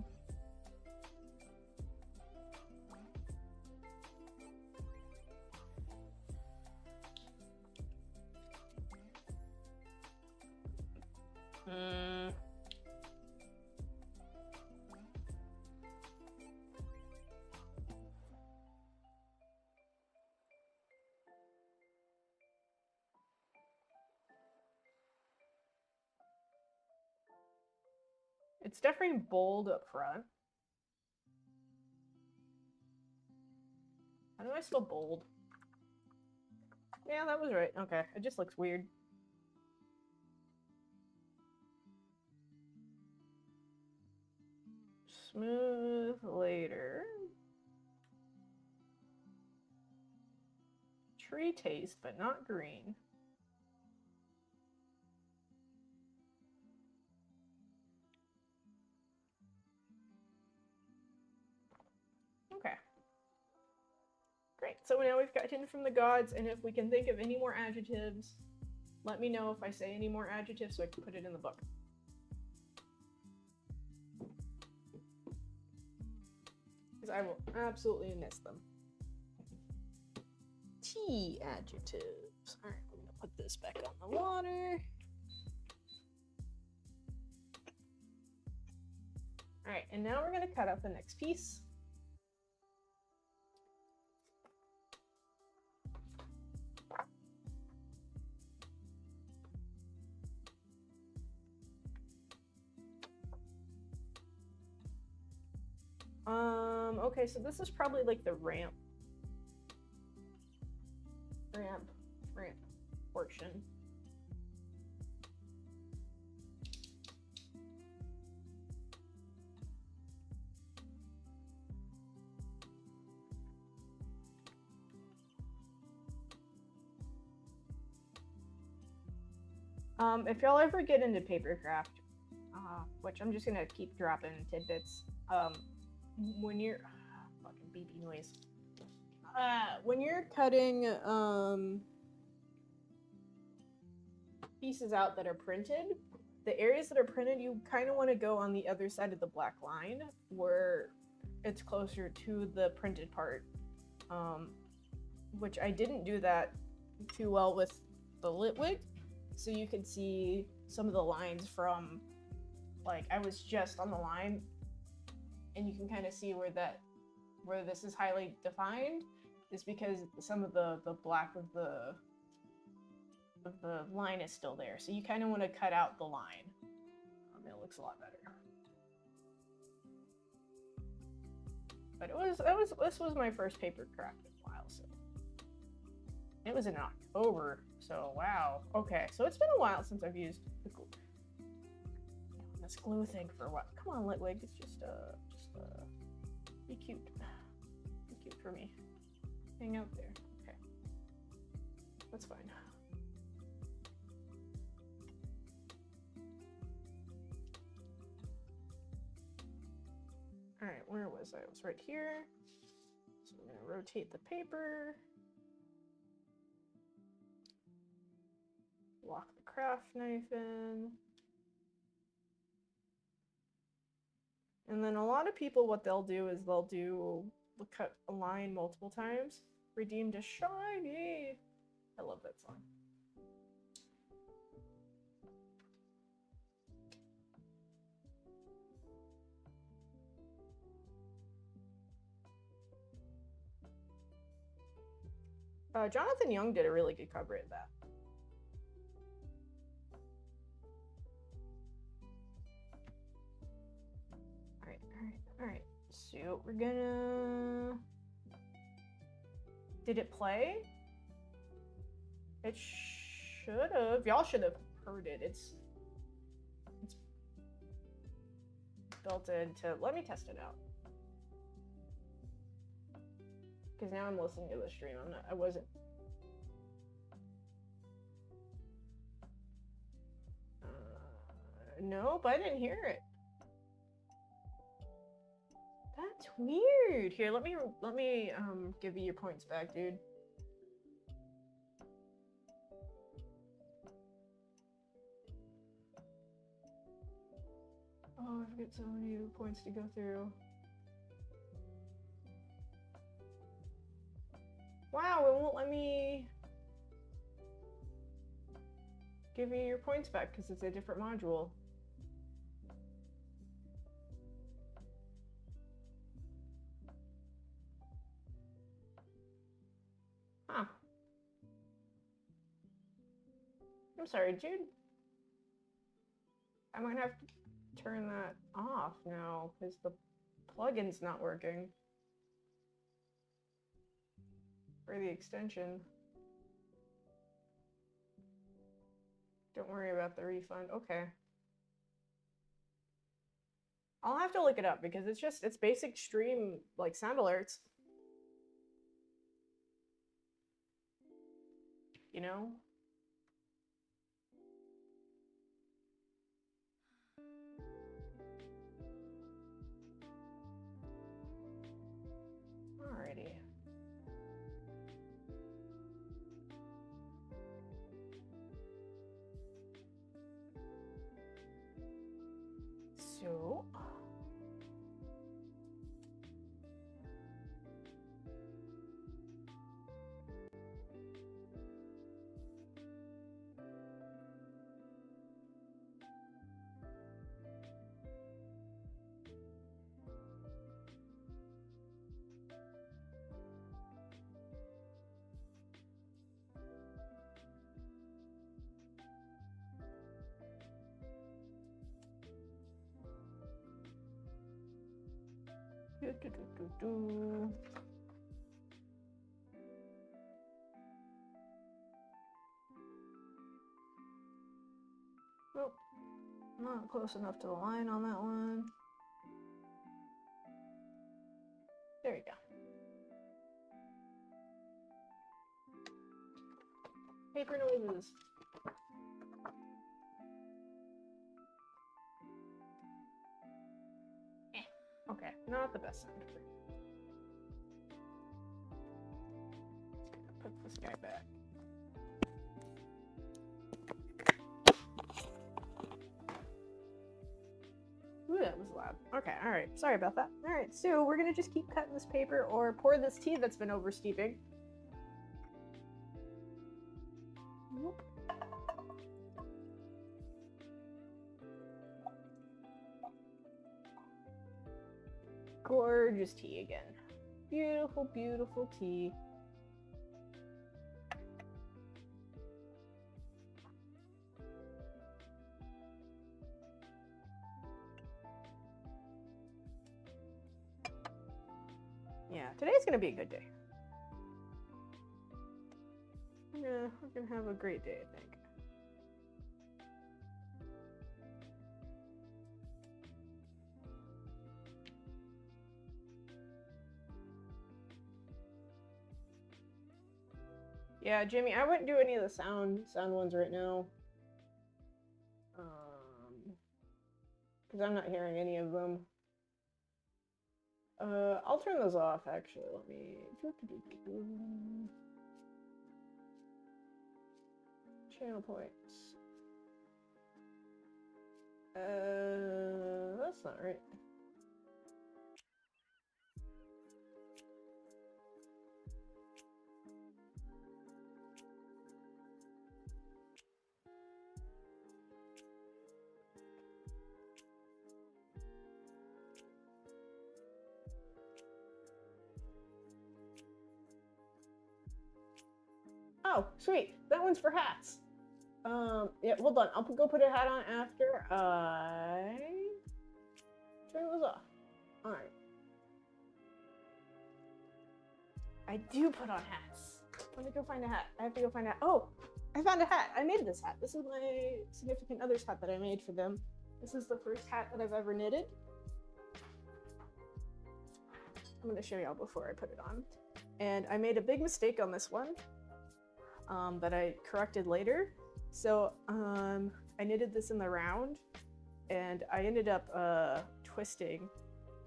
It's definitely bold up front. How do I spell bold? Yeah, that was right. Okay, it just looks weird. Smooth later. Tree taste, but not green. Okay. Great. So now we've got hidden from the gods, and if we can think of any more adjectives, let me know if I say any more adjectives so I can put it in the book. Because I will absolutely miss them. Tea adjectives. All right, I'm gonna put this back on the water. All right, and now we're gonna cut out the next piece. Okay, so this is probably like the ramp portion. If y'all ever get into papercraft, which I'm just gonna keep dropping tidbits, when you're fucking beepy noise. When you're cutting pieces out that are printed, the areas that are printed, you kind of want to go on the other side of the black line where it's closer to the printed part, which I didn't do that too well with the Litwig, so you could see some of the lines from, like, I was just on the line, and you can kind of see where this is highly defined is because some of the black of the line is still there. So you kind of want to cut out the line. It looks a lot better. But this was my first papercraft in a while, so it was in October. So wow. Okay, so it's been a while since I've used this glue thing for what? Come on, Litwig. It's just be cute. Be cute for me. Hang out there. Okay. That's fine. All right, where was I? I was right here. So I'm gonna rotate the paper. Lock the craft knife in. And then a lot of people, what they'll do is they'll cut a line multiple times. Redeemed a shiny. I love that song. Jonathan Young did a really good cover of that. All right. So we're gonna. Did it play? It should have. Y'all should have heard it. It's built into. Let me test it out. Because now I'm listening to the stream. I wasn't. Nope, I didn't hear it. That's weird. Here, let me give you your points back, dude. Oh, I've got so many points to go through. Wow, it won't let me give you your points back because it's a different module. Huh. I'm sorry, dude. I might have to turn that off now because the plugin's not working for the extension. Don't worry about the refund. Okay. I'll have to look it up because it's basic stream, like, sound alerts. You know? Alrighty. So... Nope. Not close enough to the line on that one. There you go. Paper noises. Okay, not the best sound ever. Put this guy back. Ooh, that was loud. Okay, all right. Sorry about that. All right, so we're gonna just keep cutting this paper or pour this tea that's been over steeping. Nope. Gorgeous tea again. Beautiful, beautiful tea. Yeah, today's gonna be a good day. We're gonna have a great day, I think. Yeah, Jimmy, I wouldn't do any of the sound ones right now. Because I'm not hearing any of them. I'll turn those off, actually. Let me... Channel points. That's not right. Oh, sweet. That one's for hats. Yeah, hold on. I'll go put a hat on after I turn those off. All right. I do put on hats. Let me go find a hat. I have to go find a hat. Oh, I found a hat. I made this hat. This is my significant other's hat that I made for them. This is the first hat that I've ever knitted. I'm going to show y'all before I put it on. And I made a big mistake on this one that I corrected later. So I knitted this in the round and I ended up twisting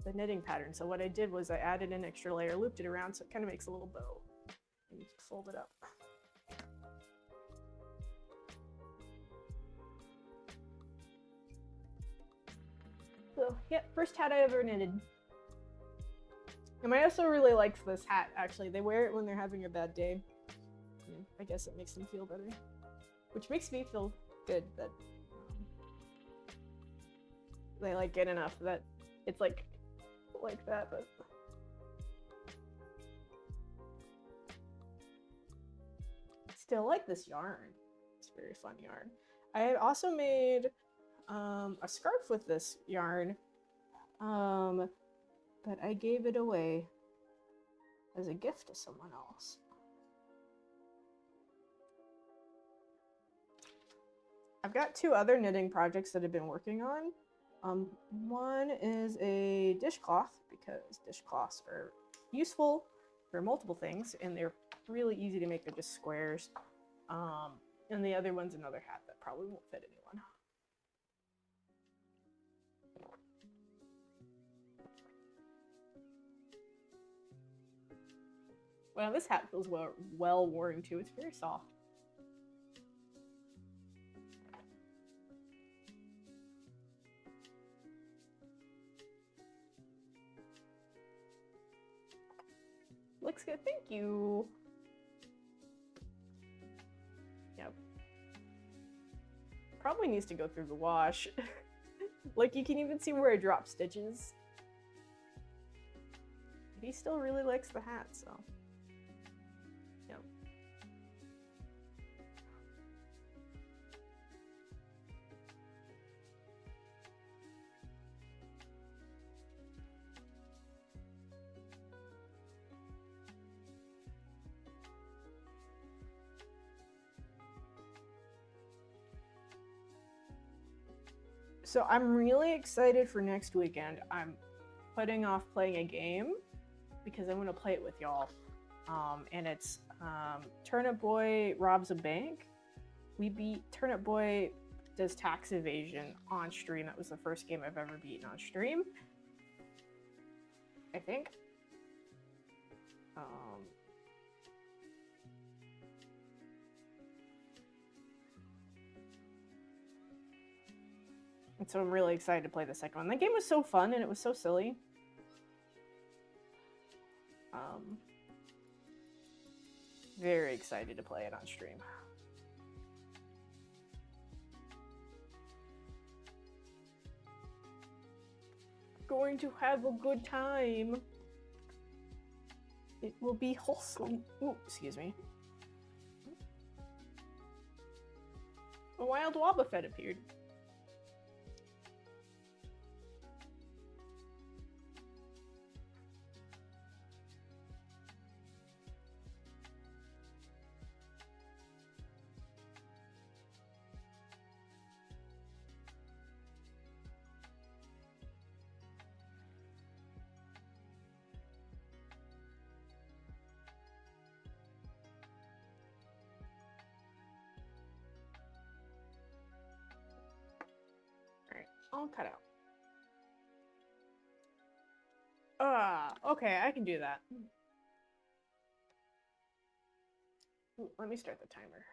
the knitting pattern. So what I did was I added an extra layer, looped it around so it kind of makes a little bow. And you can fold it up. So yeah, first hat I ever knitted. And I also really liked this hat, actually. They wear it when they're having a bad day. I guess it makes them feel better. Which makes me feel good that they like it enough that it's like that, but still like this yarn. It's a very fun yarn. I also made a scarf with this yarn, but I gave it away as a gift to someone else. I've got two other knitting projects that I've been working on. One is a dishcloth, because dishcloths are useful for multiple things and they're really easy to make. They're just squares. And the other one's another hat that probably won't fit anyone. Well, this hat feels well worn too. It's very soft. Looks good, thank you. Yep. Probably needs to go through the wash. Like, you can even see where I dropped stitches. He still really likes the hat, so. Yep. So I'm really excited for next weekend. I'm putting off playing a game because I want to play it with y'all. And it's Turnip Boy robs a bank. We beat Turnip Boy does tax evasion on stream. That was the first game I've ever beaten on stream, I think. And so I'm really excited to play the second one. The game was so fun and it was so silly. Very excited to play it on stream. Going to have a good time. It will be wholesome. Ooh, excuse me. A wild Wobbuffet appeared. All cut out. Okay, I can do that. Ooh, let me start the timer.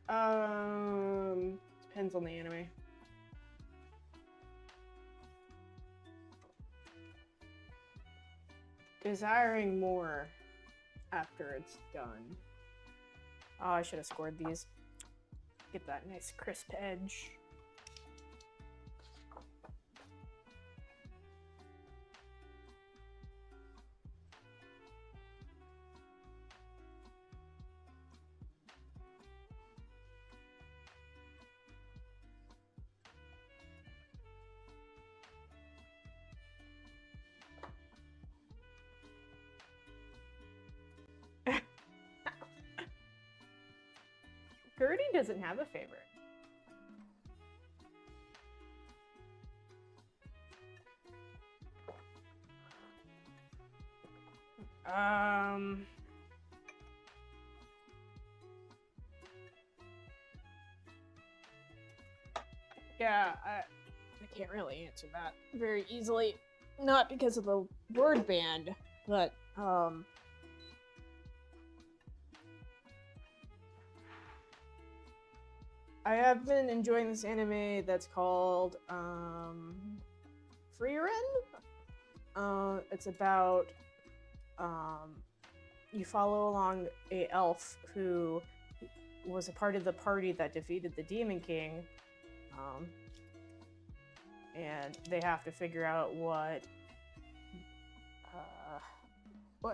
Depends on the anime. Desiring more after it's done. Oh, I should have scored these. Get that nice crisp edge. Gertie doesn't have a favorite. Yeah, I can't really answer that very easily. Not because of the word band, but I have been enjoying this anime that's called Frieren. It's about you follow along a elf who was a part of the party that defeated the Demon King, and they have to figure out what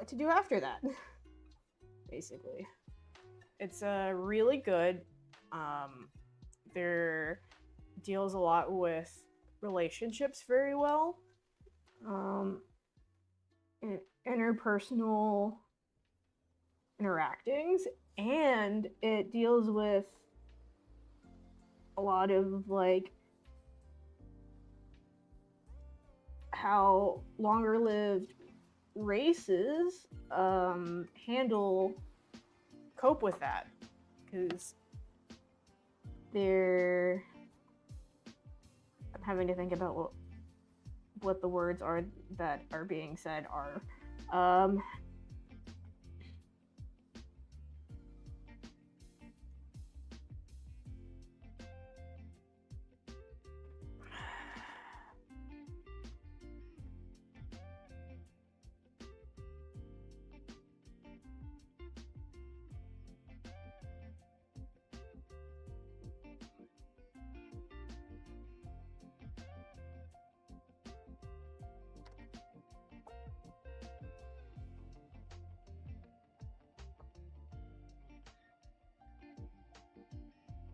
to do after that. Basically, it's really good. There deals a lot with relationships very well, and interpersonal interactings, and it deals with a lot of like how longer lived races cope with that, because I'm having to think about what the words are that are being said are.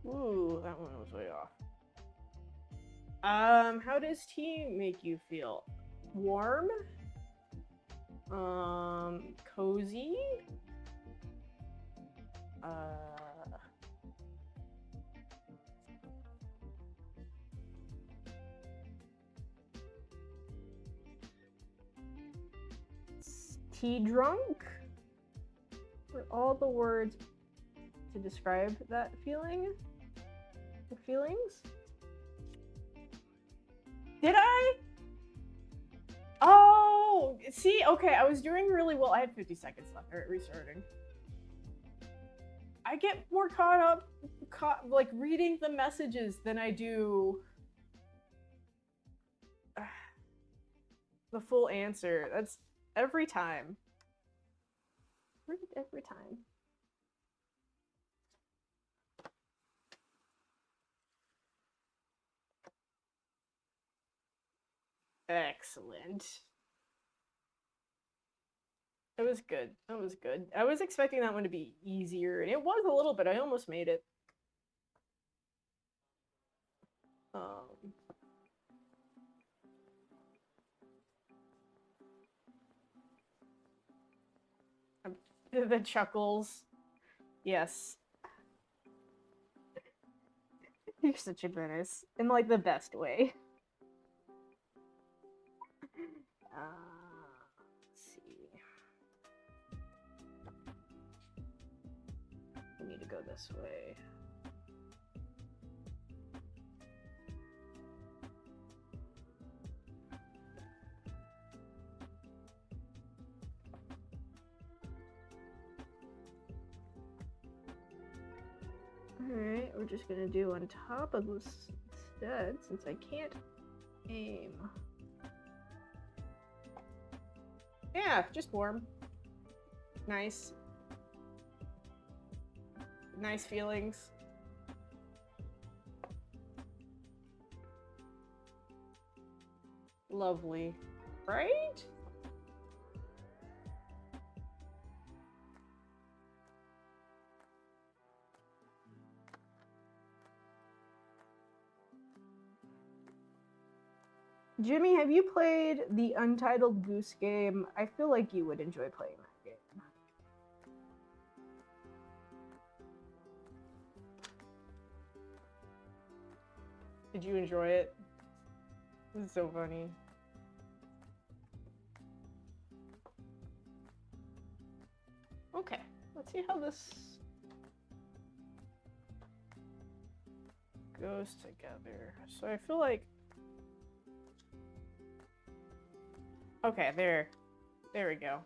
Ooh, that one was way off. How does tea make you feel? Warm? Cozy? Tea drunk? Are all the words to describe that feeling? The feelings? Did I? Oh, see, okay, I was doing really well. I had 50 seconds left. All right, restarting. I get more caught up, like, reading the messages than I do the full answer. That's every time. Every time. Excellent. It was good. That was good. I was expecting that one to be easier, and it was a little bit. I almost made it. The chuckles. Yes. You're such a menace. In, like, the best way. Let's see. We need to go this way. Alright, we're just gonna do on top of this instead, since I can't aim. Yeah, just warm. Nice. Nice feelings. Lovely. Right? Jimmy, have you played the Untitled Goose Game? I feel like you would enjoy playing that game. Did you enjoy it? This is so funny. Okay, let's see how this goes together. So I feel like... Okay, there we go.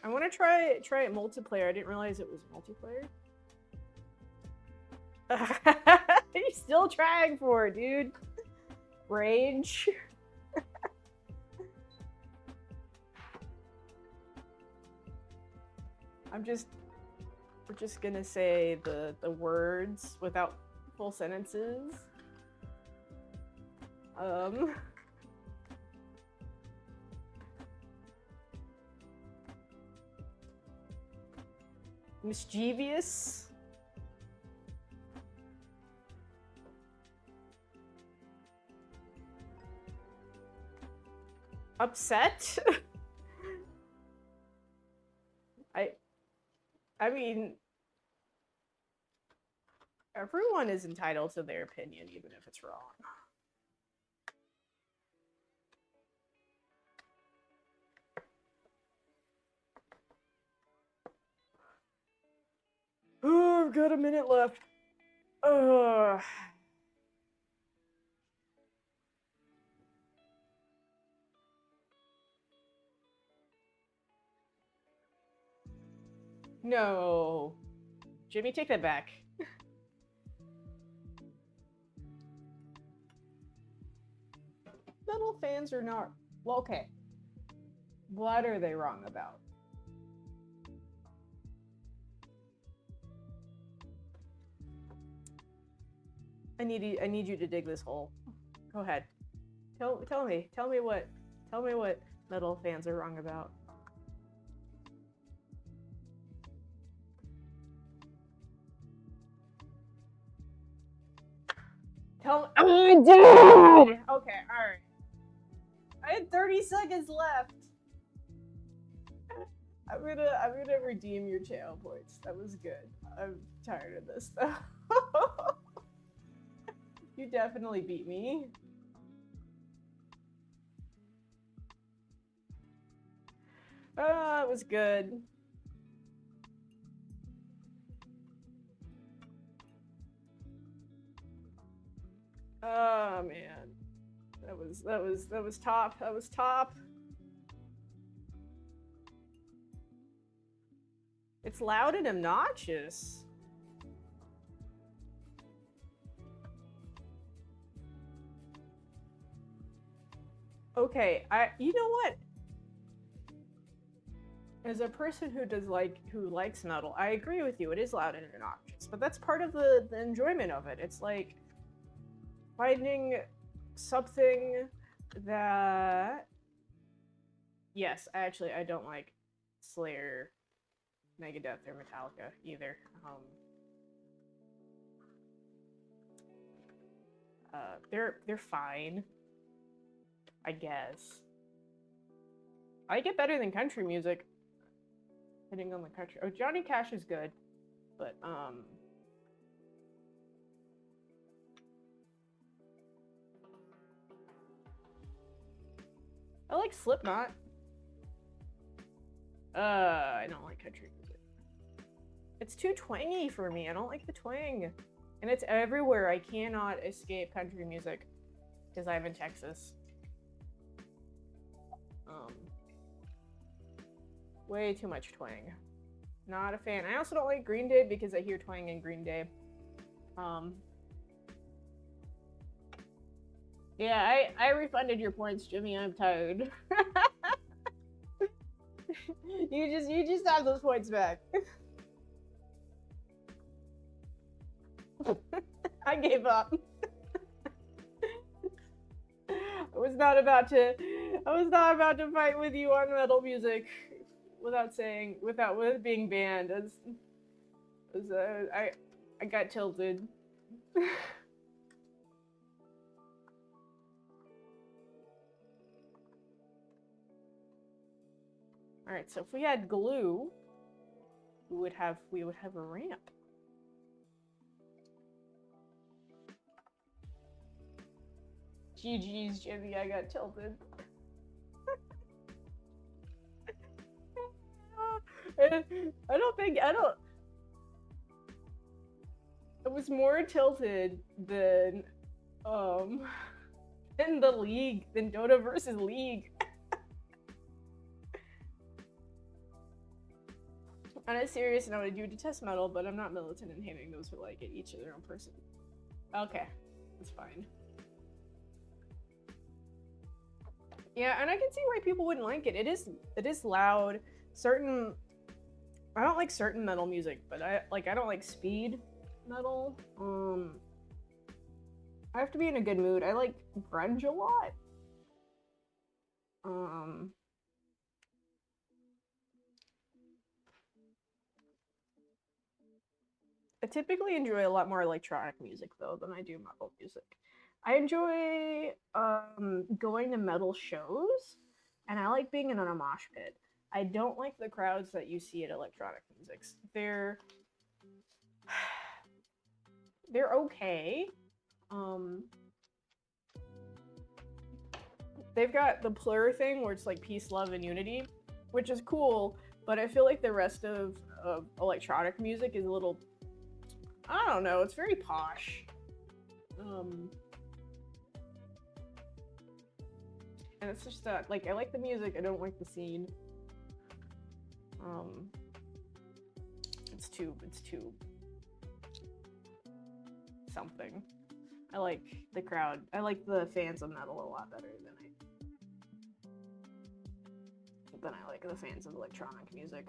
I want to try it multiplayer. I didn't realize it was multiplayer. You're still trying for it, dude. Rage. We're just gonna say the words without full sentences. Mischievous. Upset. I mean, everyone is entitled to their opinion, even if it's wrong. Oh, I've got a minute left. No. Jimmy, take that back. Metal fans are not... Well, okay. What are they wrong about? I need you to dig this hole. Go ahead. Tell me what metal fans are wrong about. Oh, dude! Okay, alright. I had 30 seconds left. I'm gonna redeem your channel points. That was good. I'm tired of this though. You definitely beat me. Oh, it was good. Oh man, that was top. That was top. It's loud and obnoxious. Okay, you know what? As a person who likes metal, I agree with you. It is loud and obnoxious, but that's part of the enjoyment of it. It's like finding something that... Yes, actually, I don't like Slayer, Megadeth, or Metallica either. They're fine, I guess. I like it better than country music, depending on the country. Oh, Johnny Cash is good, but I like Slipknot. I don't like country music. It's too twangy for me. I don't like the twang. And it's everywhere. I cannot escape country music because I'm in Texas. Way too much twang. Not a fan. I also don't like Green Day because I hear twang in Green Day. Yeah, I refunded your points, Jimmy. I'm tired. you just have those points back. I gave up. I was not about to fight with you on metal music without being banned. I got tilted. All right, so if we had glue, we would have a ramp. GG's, Jimmy, I got tilted. I was more tilted than in the League, than Dota versus League. On a serious note, I do detest metal, but I'm not militant in hating those who like it, each of their own person. Okay, that's fine. Yeah, and I can see why people wouldn't like it. It is loud. I don't like certain metal music, but I don't like speed metal. I have to be in a good mood. I like grunge a lot. I typically enjoy a lot more electronic music though than I do metal music. I enjoy going to metal shows, and I like being in a mosh pit. I don't like the crowds that you see at electronic musics. They're okay. They've got the plur thing where it's like peace, love, and unity, which is cool, but I feel like the rest of electronic music is a little, I don't know, it's very posh. And it's just that, like, I like the music, I don't like the scene. It's too something. I like the crowd. I like the fans of metal a lot better than I like the fans of electronic music.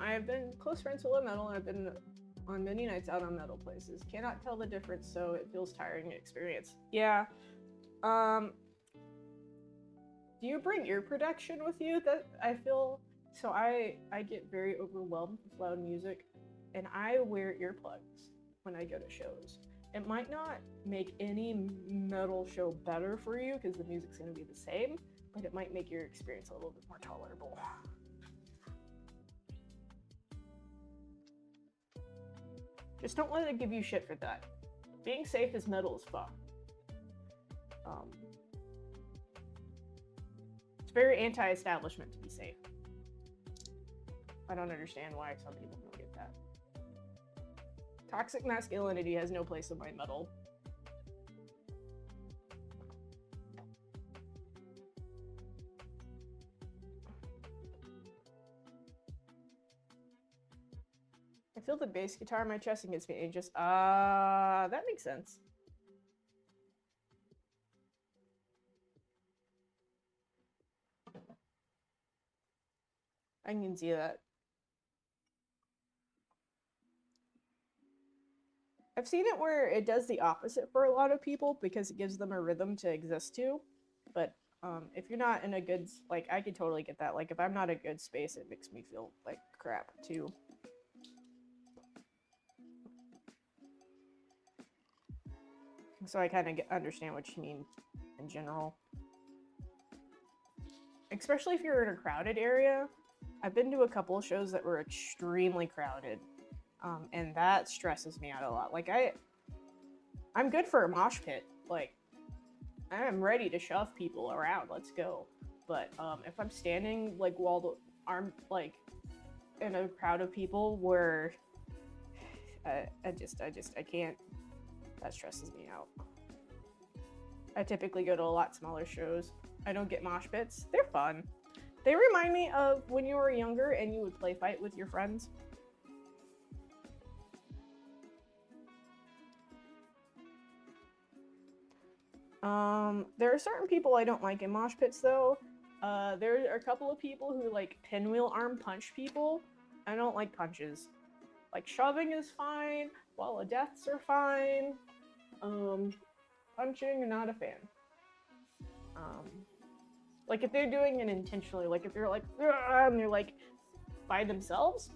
I have been close friends with metal, and I've been on many nights out on metal places. Cannot tell the difference, so it feels tiring experience. Yeah. Do you bring ear protection with you? That I feel so I get very overwhelmed with loud music, and I wear earplugs when I go to shows. It might not make any metal show better for you because the music's going to be the same, but it might make your experience a little bit more tolerable. Just don't let it give you shit for that. Being safe as metal is fun. It's very anti-establishment to be safe. I don't understand why some people don't get that. Toxic masculinity has no place in my metal. I feel the bass guitar in my chest and gets me anxious. That makes sense. I can see that. I've seen it where it does the opposite for a lot of people because it gives them a rhythm to exist to. But if you're not in a good, like, I could totally get that. Like, if I'm not in a good space, it makes me feel like crap too. So I kind of understand what you mean in general. Especially if you're in a crowded area. I've been to a couple of shows that were extremely crowded, and that stresses me out a lot. Like, I'm good for a mosh pit. Like, I am ready to shove people around. Let's go. But if I'm standing like while the arm like in a crowd of people where I can't. That stresses me out. I typically go to a lot smaller shows. I don't get mosh pits. They're fun. They remind me of when you were younger and you would play fight with your friends. There are certain people I don't like in mosh pits though. There are a couple of people who like pinwheel arm punch people. I don't like punches. Like shoving is fine, wall of deaths are fine. Punching, not a fan. Like if they're doing it intentionally, like if they're like, and they're like by themselves,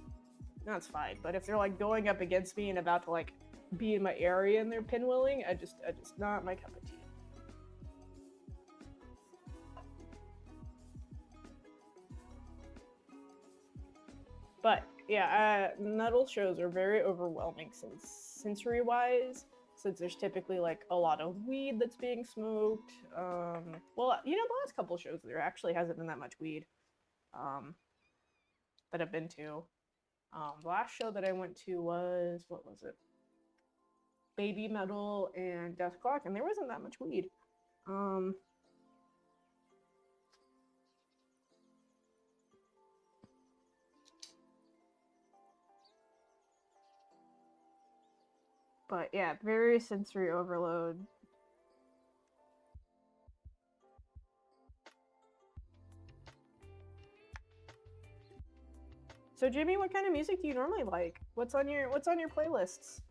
that's fine. But if they're like going up against me and about to like be in my area and they're pinwheeling, I just not my cup of tea. But yeah, metal shows are very overwhelming sensory-wise, since there's typically like a lot of weed that's being smoked. Well, you know, the last couple shows there actually hasn't been that much weed that I've been to. The last show that I went to was, what was it? Baby Metal and Death Clock, and there wasn't that much weed. But yeah, very sensory overload. So Jimmy, what kind of music do you normally like? What's on your playlists?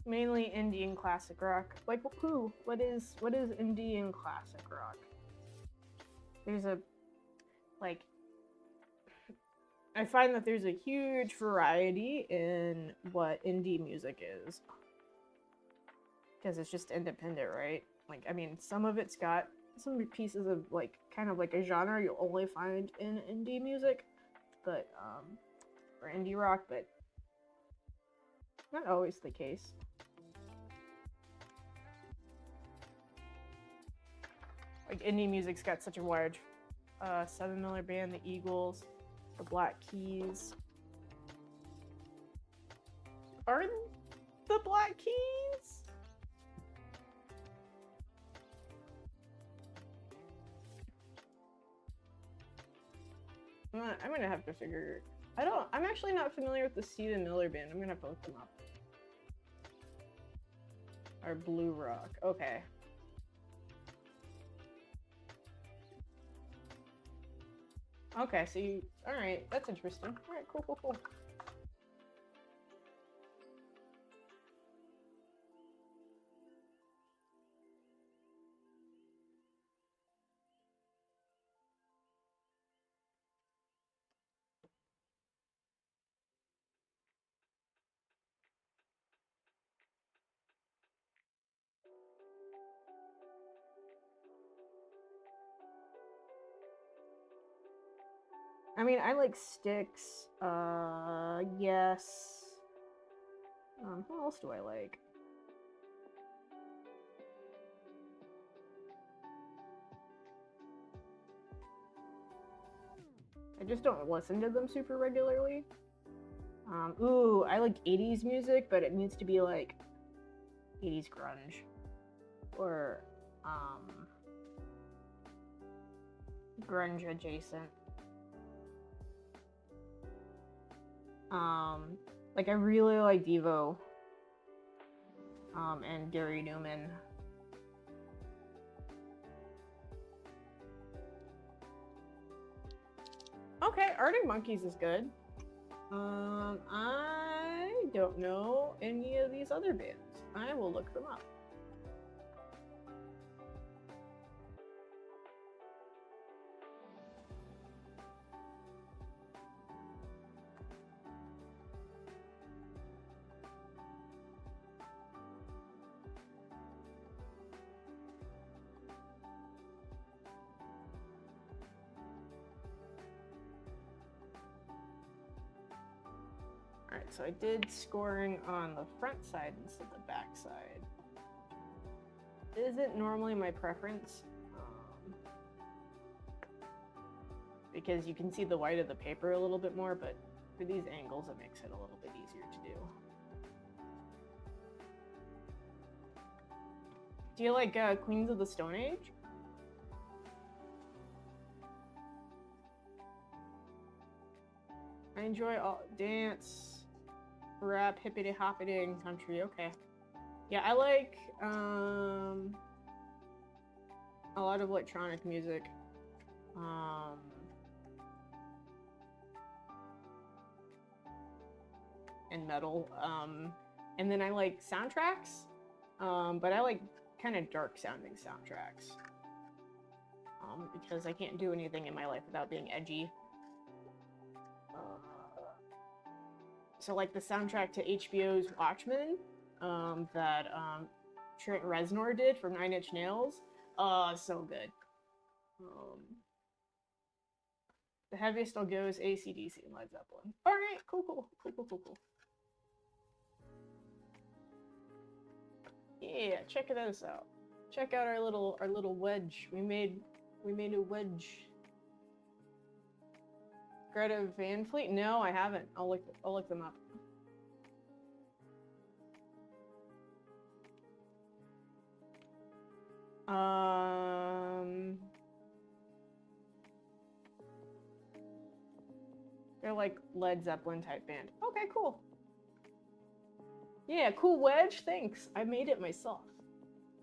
Mainly indie and classic rock. Like who? What is indie and classic rock? There's a like I find that there's a huge variety in what indie music is. Because it's just independent, right? Like I mean, some of it's got some pieces of like kind of like a genre you'll only find in indie music, but or indie rock, but not always the case. Like indie music's got such a wide 7 Miller Band, the Eagles, the Black Keys. Are the Black Keys? I'm gonna have to figure. I'm actually not familiar with the 7 Miller Band. I'm gonna have to look them up. Or Blue Rock. Okay. Okay, so you. Alright, that's interesting. Alright, cool. I mean, I like Styx. Yes. Who else do I like? I just don't listen to them super regularly. Ooh, I like 80s music, but it needs to be like 80s grunge. Or, grunge adjacent. Like I really like Devo. And Gary Newman. Okay, Arctic Monkeys is good. I don't know any of these other bands. I will look them up. Alright, so I did scoring on the front side instead of the back side. Isn't normally my preference. Because you can see the white of the paper a little bit more, but for these angles it makes it a little bit easier to do. Do you like Queens of the Stone Age? I enjoy all dance, rap, hippity hoppity, and country. Okay. Yeah, I like a lot of electronic music. And metal. And then I like soundtracks. But I like kind of dark sounding soundtracks. Because I can't do anything in my life without being edgy. So like the soundtrack to HBO's Watchmen, that Trent Reznor did from Nine Inch Nails. So good. The heaviest I'll go is AC/DC and Led Zeppelin. Alright, cool. Yeah, check this out. Check out our little wedge. We made a wedge. Greta Van Fleet? No, I haven't. I'll look them up. They're like Led Zeppelin type band. Okay, cool. Yeah, cool wedge. Thanks. I made it myself.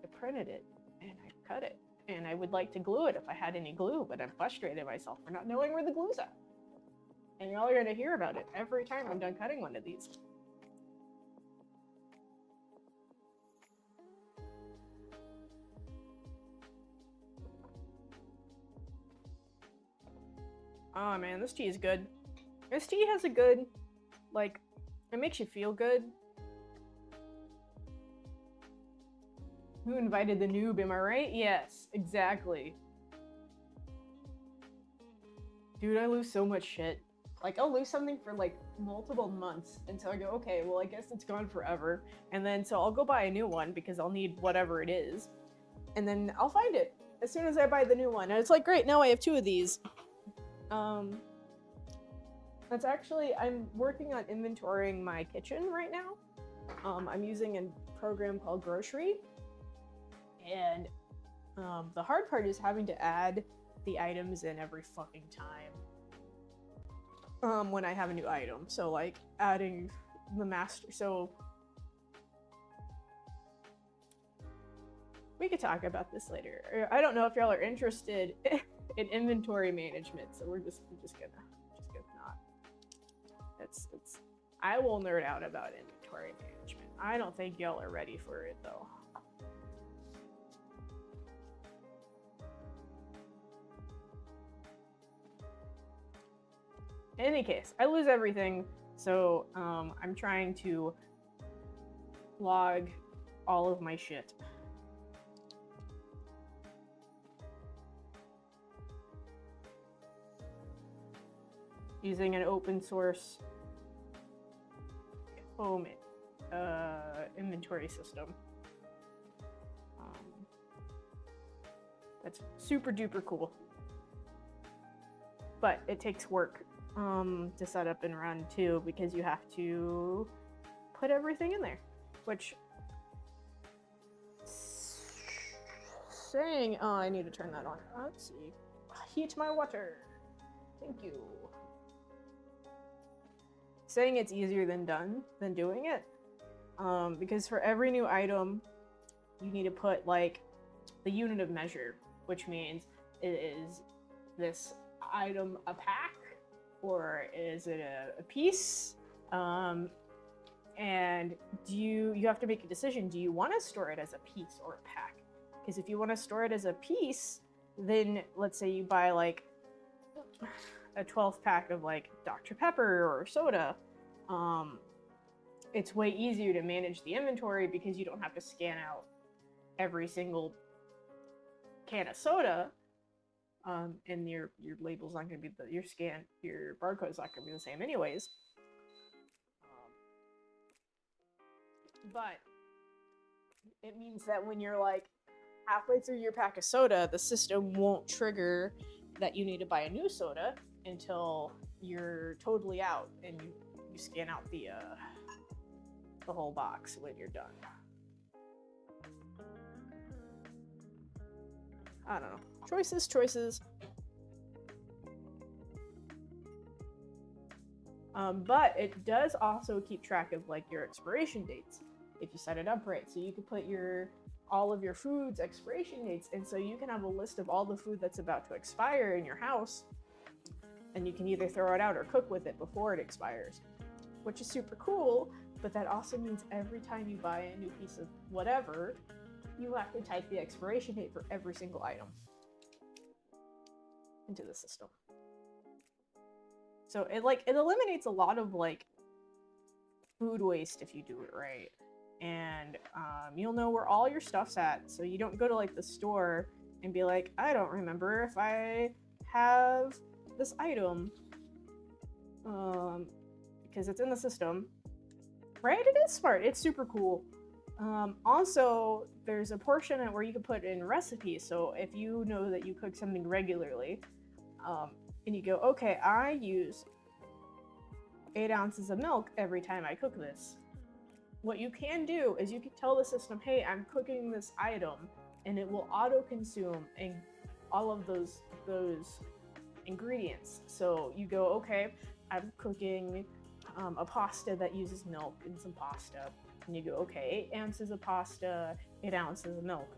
I printed it and I cut it. And I would like to glue it if I had any glue, but I'm frustrated myself for not knowing where the glue's at. And y'all are gonna hear about it every time I'm done cutting one of these. Oh man, this tea is good. This tea has a good, like, it makes you feel good. Who invited the noob, am I right? Yes, exactly. Dude, I lose so much shit. Like, I'll lose something for, like, multiple months until I go, okay, well, I guess it's gone forever. And then, so I'll go buy a new one because I'll need whatever it is. And then I'll find it as soon as I buy the new one. And it's like, great, now I have 2 of these. That's actually, I'm working on inventorying my kitchen right now. I'm using a program called Grocery. And the hard part is having to add the items in every fucking time. When I have a new item. So like adding the master, so we could talk about this later. I don't know if y'all are interested in inventory management, so we're just gonna not. It's I will nerd out about inventory management. I don't think y'all are ready for it though. In any case, I lose everything, so I'm trying to log all of my shit. Using an open source home inventory system. That's super duper cool. But it takes work to set up and run too, because you have to put everything in there, which saying, oh, I need to turn that on. Let's see. Heat my water. Thank you. Saying it's easier than doing it. Because for every new item, you need to put like the unit of measure, which means is this item a pack or is it a piece? And you have to make a decision. Do you want to store it as a piece or a pack? Because if you want to store it as a piece, then let's say you buy like a 12th pack of like Dr. Pepper or soda, it's way easier to manage the inventory because you don't have to scan out every single can of soda, and your label's not going to be your barcode's not going to be the same anyways. But it means that when you're like halfway through your pack of soda, the system won't trigger that you need to buy a new soda until you're totally out and you scan out the whole box when you're done. I don't know. Choices. But it does also keep track of like your expiration dates if you set it up right. So you can put all of your food's expiration dates, and so you can have a list of all the food that's about to expire in your house, and you can either throw it out or cook with it before it expires, which is super cool. But that also means every time you buy a new piece of whatever, you have to type the expiration date for every single item into the system. So it eliminates a lot of like food waste if you do it right. And you'll know where all your stuff's at, so you don't go to like the store and be like, I don't remember if I have this item, because it's in the system, right? It is smart. It's super cool. Also, there's a portion where you can put in recipes. So if you know that you cook something regularly, and you go, okay, I use 8 ounces of milk every time I cook this. What you can do is you can tell the system, hey, I'm cooking this item, and it will auto-consume all of those ingredients. So you go, okay, I'm cooking a pasta that uses milk and some pasta. And you go, okay, 8 ounces of pasta, 8 ounces of milk.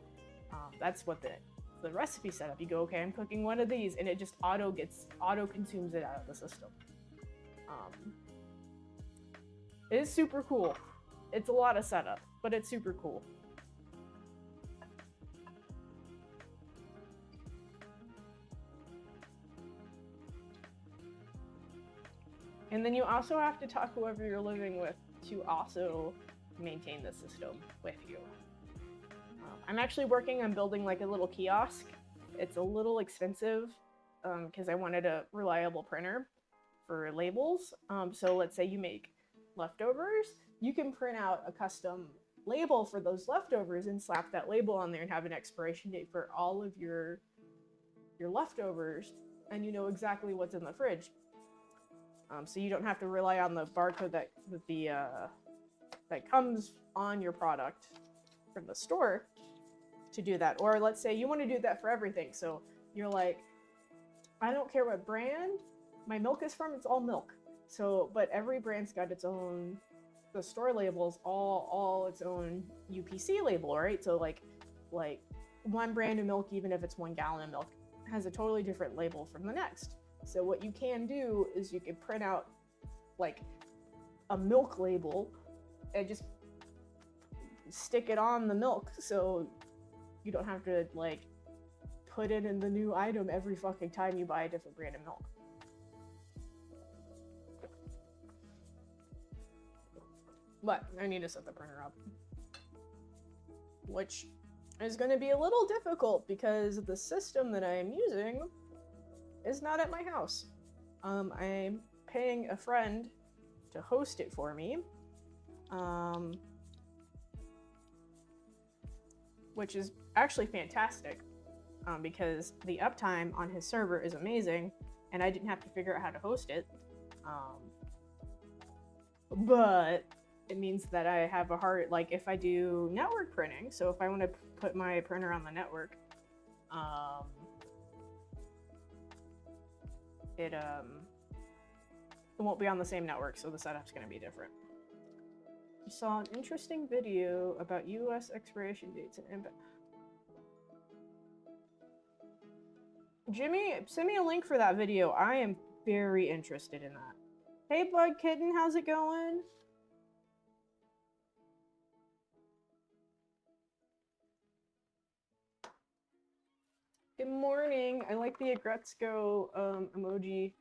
That's what the recipe setup. You go, okay, I'm cooking one of these, and it just auto-consumes it out of the system. It is super cool. It's a lot of setup, but it's super cool. And then you also have to talk whoever you're living with to also maintain the system with you. I'm actually working on building like a little kiosk. It's a little expensive because I wanted a reliable printer for labels. So let's say you make leftovers, you can print out a custom label for those leftovers and slap that label on there and have an expiration date for all of your leftovers, and you know exactly what's in the fridge. So you don't have to rely on the barcode that comes on your product from the store to do that. Or let's say you want to do that for everything. So you're like, I don't care what brand my milk is from, it's all milk. So, but every brand's got its own, the store labels all its own UPC label, right? So like one brand of milk, even if it's 1 gallon of milk, has a totally different label from the next. So what you can do is you can print out like a milk label and just stick it on the milk, so you don't have to like put it in the new item every fucking time you buy a different brand of milk. But I need to set the printer up, which is going to be a little difficult because the system that I am using is not at my house. I'm paying a friend to host it for me, which is actually fantastic because the uptime on his server is amazing, and I didn't have to figure out how to host it. But it means that I have a hard, like if I do network printing, so if I want to put my printer on the network, it won't be on the same network, so the setup's going to be different. You saw an interesting video about US expiration dates and Jimmy, send me a link for that video. I am very interested in that. Hey Bug Kitten, how's it going? Good morning. I like the Agretzko emoji.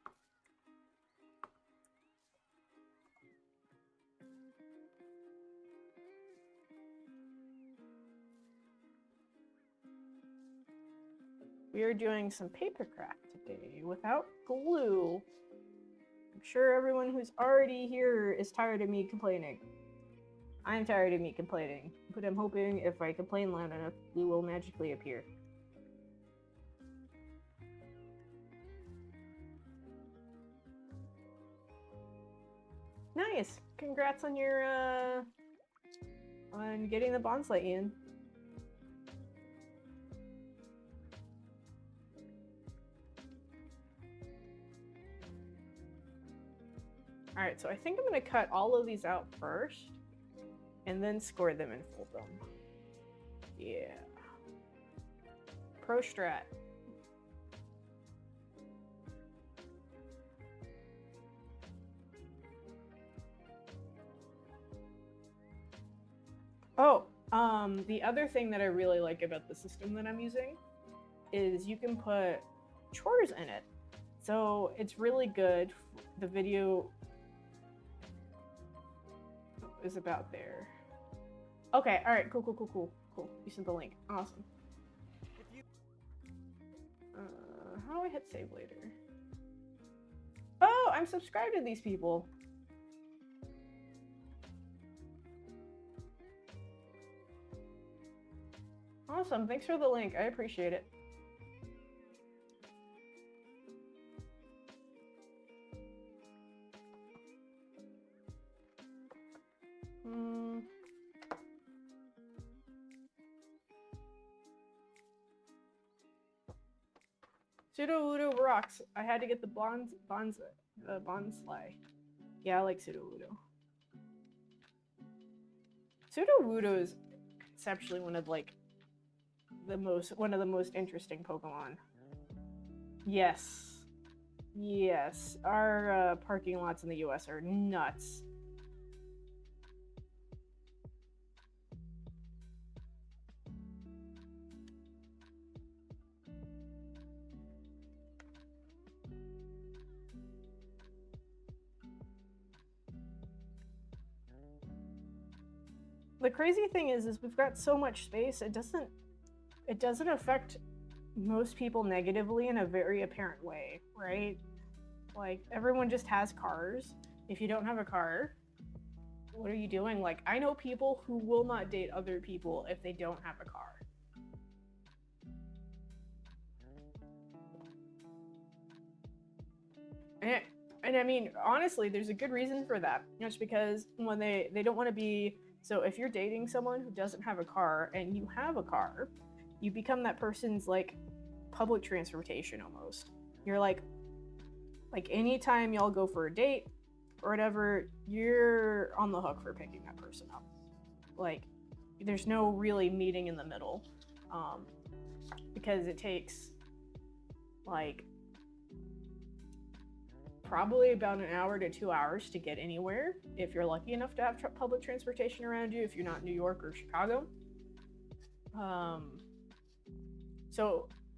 We are doing some papercraft today without glue. I'm sure everyone who's already here is tired of me complaining. I'm tired of me complaining, but I'm hoping if I complain loud enough, blue will magically appear. Nice! Congrats on your, on getting the bonsai in. Alright, so I think I'm gonna cut all of these out first, and then score them and fold them. Yeah. Pro strat. Oh, the other thing that I really like about the system that I'm using is you can put chores in it. So it's really good. The video is about there. Okay, all right, cool. You sent the link. Awesome. How do I hit save later? Oh, I'm subscribed to these people. Awesome, thanks for the link. I appreciate it. Pseudo Wudo rocks. I had to get the bonsai. Yeah, I like Pseudo Wudo. Pseudo Wudo is conceptually one of the most interesting Pokemon. Yes. Our parking lots in the US are nuts. The crazy thing is we've got so much space, it doesn't affect most people negatively in a very apparent way, right? Like, everyone just has cars. If you don't have a car, what are you doing? Like, I know people who will not date other people if they don't have a car. And I mean, honestly, there's a good reason for that. Just because when they don't want to be... So if you're dating someone who doesn't have a car and you have a car, you become that person's, like, public transportation almost. You're like anytime y'all go for a date or whatever, you're on the hook for picking that person up. Like, there's no really meeting in the middle, because it takes, like, probably about an hour to 2 hours to get anywhere if you're lucky enough to have public transportation around you, if you're not in New York or Chicago.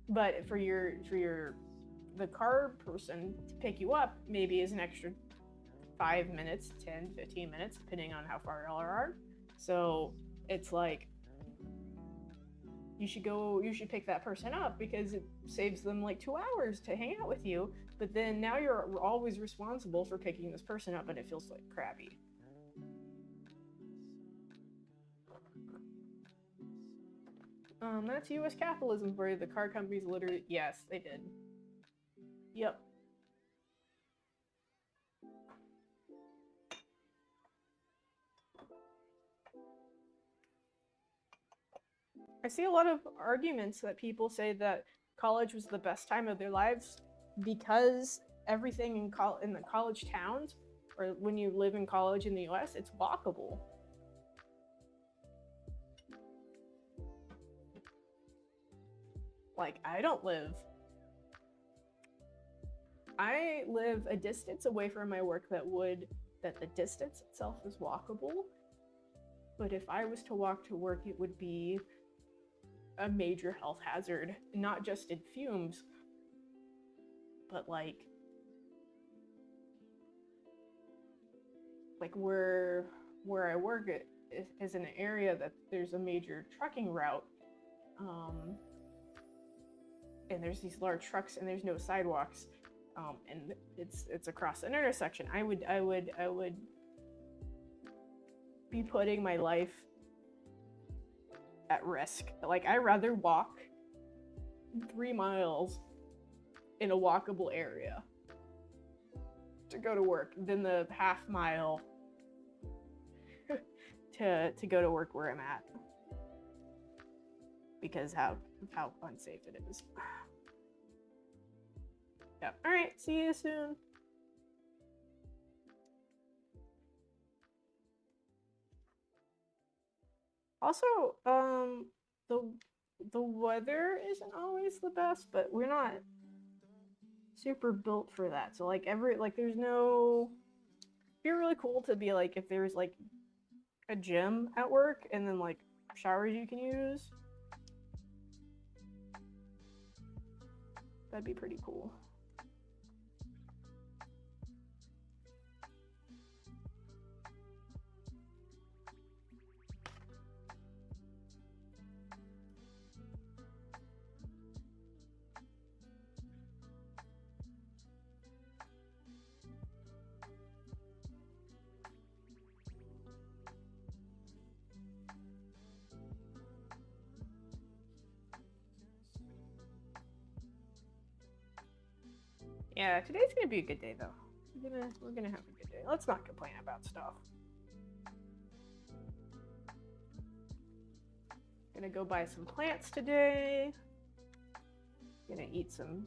But for the car person to pick you up maybe is an extra 5 minutes, 10, 15 minutes, depending on how far y'all are. So it's like, you should pick that person up because it saves them like 2 hours to hang out with you. But then now you're always responsible for picking this person up, and it feels like crappy. That's US capitalism for you. The car companies literally... Yes, they did. Yep. I see a lot of arguments that people say that college was the best time of their lives because everything in the college towns, or when you live in college in the US, it's walkable. Like, I live a distance away from my work that the distance itself is walkable. But if I was to walk to work, it would be a major health hazard, not just in fumes, but like where I work is in an area that there's a major trucking route, and there's these large trucks and there's no sidewalks, and it's across an intersection. I would be putting my life at risk. Like, I'd rather walk 3 miles in a walkable area to go to work than the half mile to go to work where I'm at, because how unsafe it is. Yep. All right, see you soon. Also, the weather isn't always the best, but we're not super built for that. So like there's no, it'd be really cool to be like, if there's like a gym at work and then like showers you can use. That'd be pretty cool. Yeah, today's gonna be a good day though. We're gonna have a good day. Let's not complain about stuff. Gonna go buy some plants today. Gonna eat some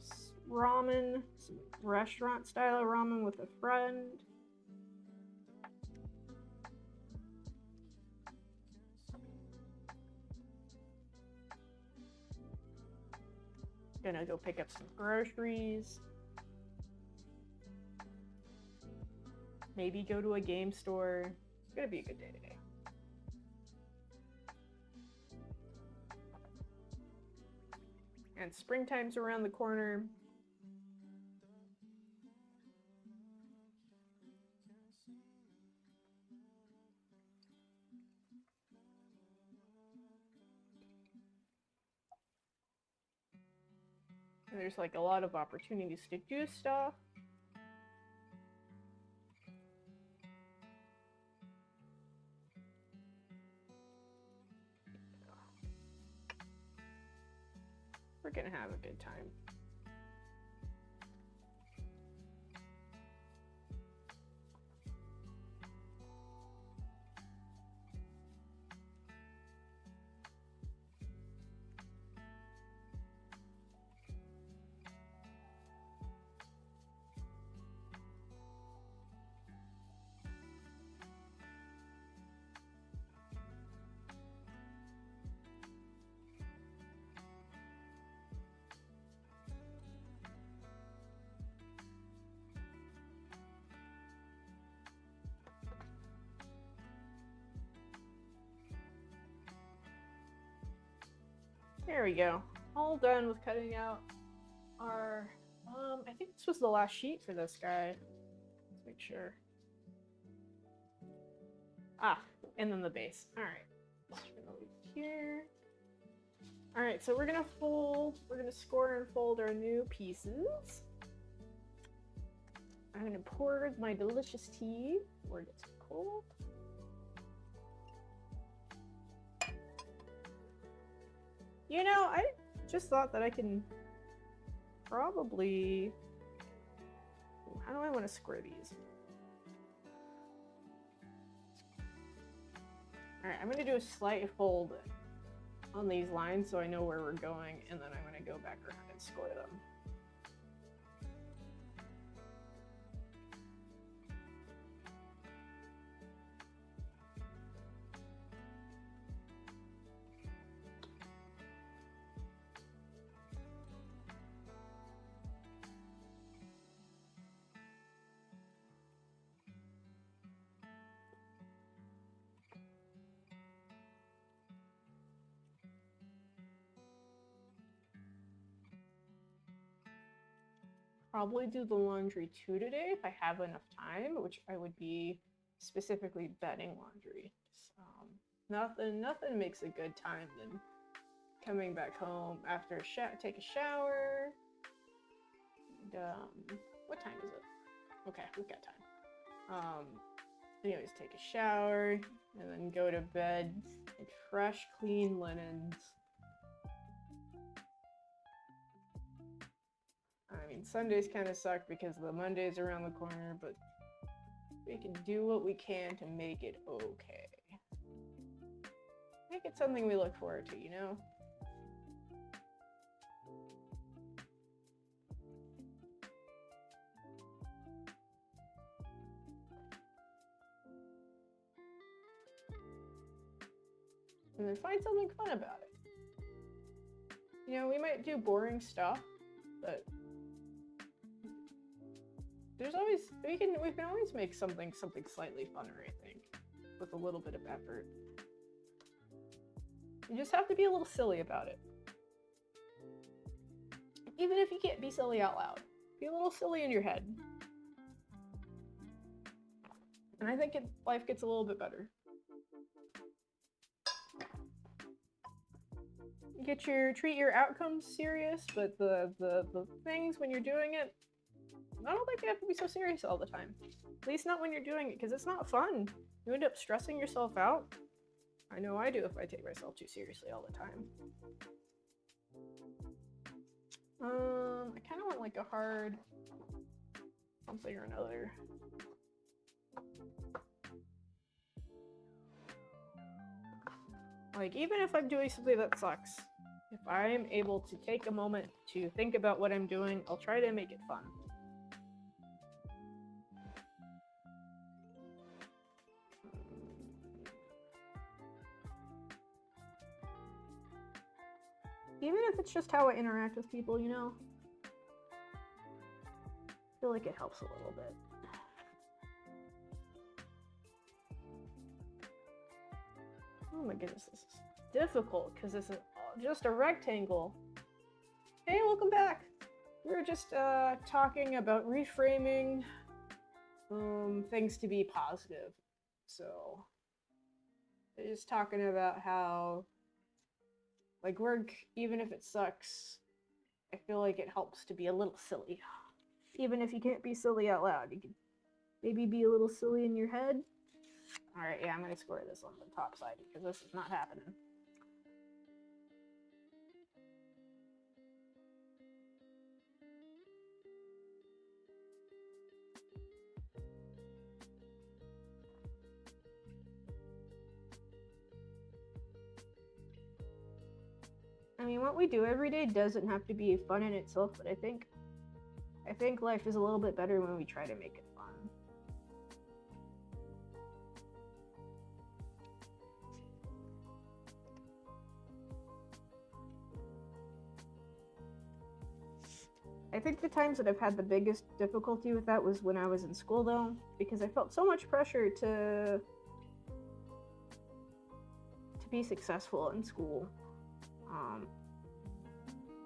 ramen, some restaurant style ramen with a friend. Gonna go pick up some groceries. Maybe go to a game store. It's gonna be a good day today. And springtime's around the corner. And there's like a lot of opportunities to do stuff. We're gonna have a good time. There we go. All done with cutting out our, I think this was the last sheet for this guy. Let's make sure. Ah, and then the base. All right. Here. All right, so we're gonna score and fold our new pieces. I'm gonna pour my delicious tea before it gets cold. You know, I just thought that I can probably... How do I want to square these? Alright, I'm going to do a slight fold on these lines so I know where we're going, and then I'm going to go back around and score them. Probably do the laundry too today if I have enough time, which I would be specifically bedding laundry. Nothing makes a good time than coming back home after take a shower. And, what time is it? Okay, we've got time. You always take a shower and then go to bed in fresh, clean linens. I mean, Sundays kind of suck because the Monday's around the corner, but we can do what we can to make it okay. Make it something we look forward to, you know? And then find something fun about it. You know, we might do boring stuff, but there's always we can always make something slightly funner, I think, with a little bit of effort. You just have to be a little silly about it. Even if you can't be silly out loud, be a little silly in your head. And I think life gets a little bit better. Treat your outcomes serious, but the things when you're doing it, I don't think you have to be so serious all the time. At least not when you're doing it, because it's not fun. You end up stressing yourself out. I know I do if I take myself too seriously all the time. I kind of want like a hard something or another. Like, even if I'm doing something that sucks, if I'm able to take a moment to think about what I'm doing, I'll try to make it fun. Even if it's just how I interact with people, you know? I feel like it helps a little bit. Oh my goodness, this is difficult because this is just a rectangle. Hey, welcome back. We were just talking about reframing things to be positive. So, just talking about how, like, work, even if it sucks, I feel like it helps to be a little silly. Even if you can't be silly out loud, you can maybe be a little silly in your head. Alright, yeah, I'm gonna score this on the top side because this is not happening. I mean, what we do every day doesn't have to be fun in itself, but I think life is a little bit better when we try to make it fun. I think the times that I've had the biggest difficulty with that was when I was in school, though, because I felt so much pressure to be successful in school.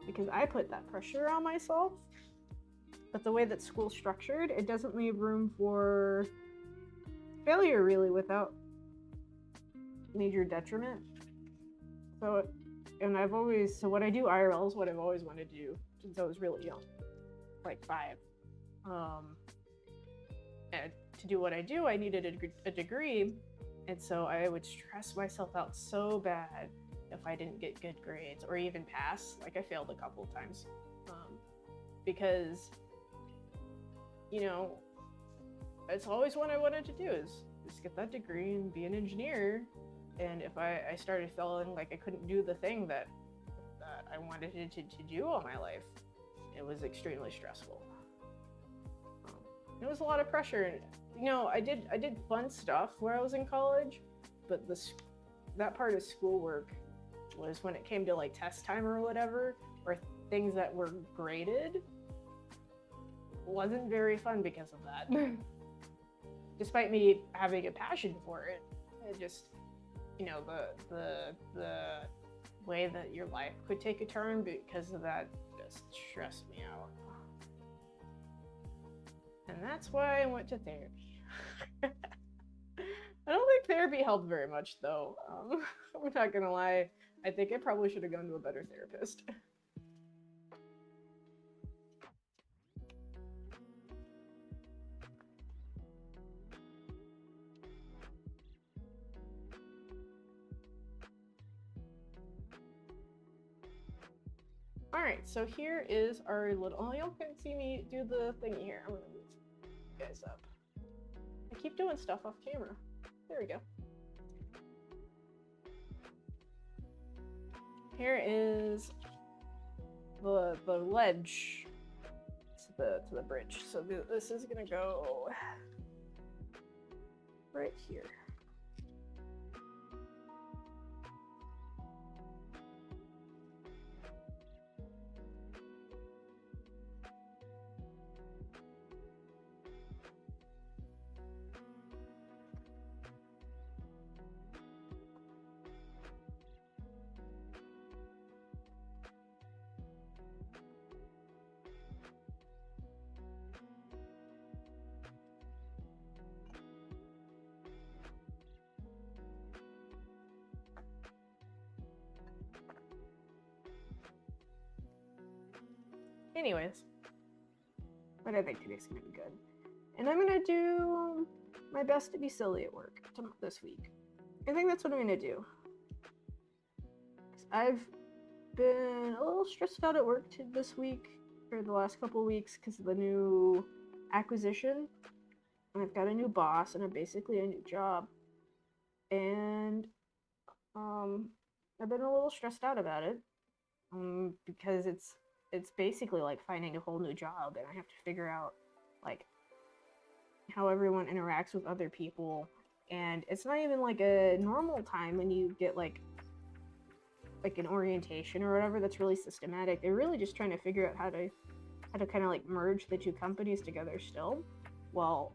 Because I put that pressure on myself, but the way that school's structured, it doesn't leave room for failure really without major detriment. So what I do IRL is what I've always wanted to do since I was really young, like 5. And to do what I do, I needed a degree, and so I would stress myself out so bad if I didn't get good grades or even pass. Like, I failed a couple of times because, you know, it's always what I wanted to do is just get that degree and be an engineer. And if I started feeling like I couldn't do the thing that I wanted to do all my life, it was extremely stressful. It was a lot of pressure. And, you know, I did fun stuff where I was in college, but that part of schoolwork was when it came to like test time or whatever, or things that were graded, wasn't very fun because of that. Despite me having a passion for it, it just, you know, the way that your life could take a turn because of that just stressed me out. And that's why I went to therapy. I don't think therapy helped very much, though. I'm not gonna lie. I think I probably should have gone to a better therapist. Alright, so here is our little... Oh, y'all can see me do the thingy here. I'm gonna move you guys up. I keep doing stuff off camera. There we go. Here is the ledge to the bridge. So this is gonna go right here. Anyways, but I think today's gonna be good. And I'm gonna do my best to be silly at work this week. I think that's what I'm gonna do. I've been a little stressed out at work this week, or the last couple weeks, because of the new acquisition. And I've got a new boss, and I'm basically a new job. And I've been a little stressed out about it, because it's basically like finding a whole new job, and I have to figure out like how everyone interacts with other people, and it's not even like a normal time when you get like an orientation or whatever that's really systematic. They're really just trying to figure out how to kind of like merge the two companies together still, while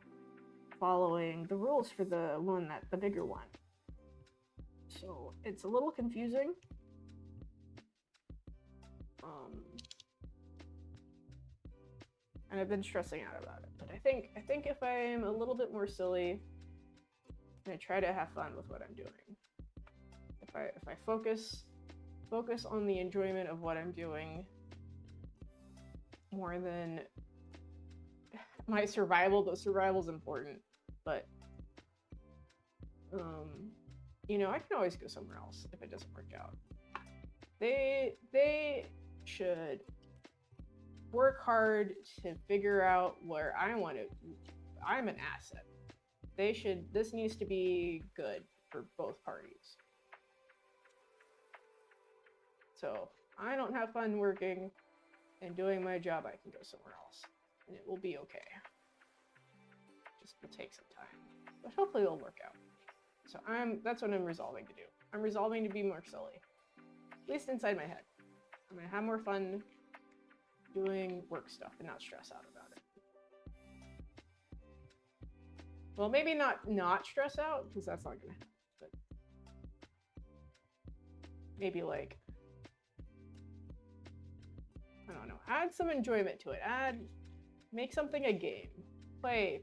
following the rules for the bigger one. So it's a little confusing. And I've been stressing out about it. But I think if I'm a little bit more silly and I try to have fun with what I'm doing, if I focus on the enjoyment of what I'm doing more than my survival, though survival's important, but you know, I can always go somewhere else if it doesn't work out. They should work hard to figure out where I'm an asset. This needs to be good for both parties. So I don't have fun working and doing my job, I can go somewhere else and it will be okay. Just will take some time, but hopefully it'll work out. So that's what I'm resolving to do. I'm resolving to be more silly, at least inside my head. I'm gonna have more fun doing work stuff and not stress out about it. Well, maybe not stress out, because that's not gonna happen, but maybe like, I don't know, add some enjoyment to it. Make something a game. Play.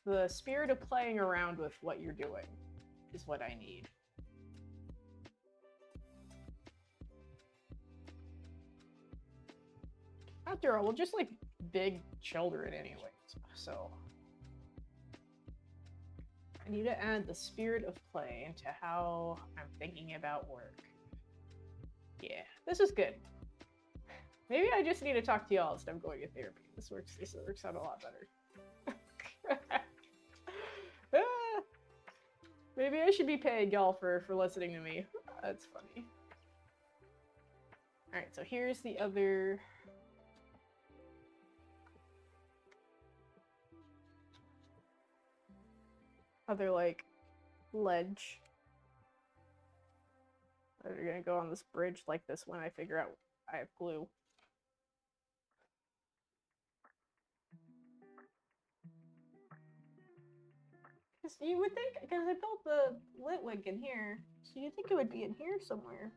The spirit of playing around with what you're doing is what I need. After all, we're just like big children anyways, so I need to add the spirit of play into how I'm thinking about work. Yeah, this is good. Maybe I just need to talk to y'all instead of going to therapy. This works out a lot better. Maybe I should be paying y'all for listening to me. That's funny. Alright, so here's the other... like ledge. They're gonna go on this bridge like this when I figure out I have glue. Because you would think, because I built the Litwig in here, so you'd think it would be in here somewhere.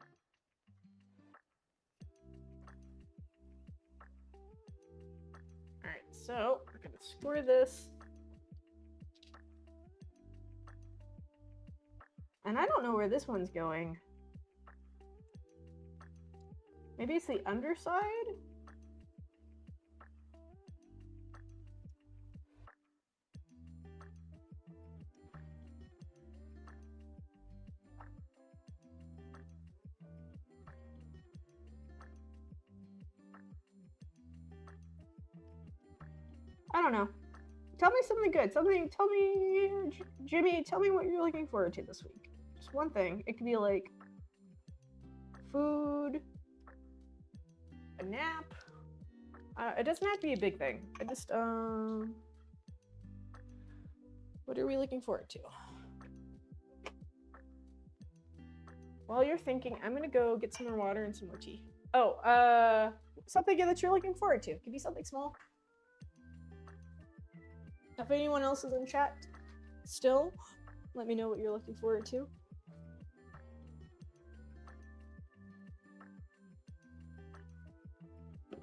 Alright, so we're gonna score this. And I don't know where this one's going. Maybe it's the underside? I don't know. Tell me something good. Tell me, Jimmy, tell me what you're looking forward to this week. Just one thing. It could be like food, a nap. It doesn't have to be a big thing. I just, what are we looking forward to? While you're thinking, I'm gonna go get some more water and some more tea. Oh, something that you're looking forward to. It could be something small. If anyone else is in chat still, let me know what you're looking forward to. I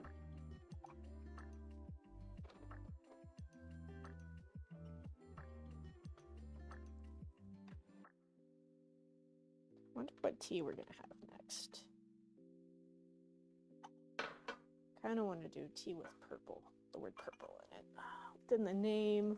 wonder what tea we're gonna have next. Kind of want to do tea with purple, the word purple in it. Then the name.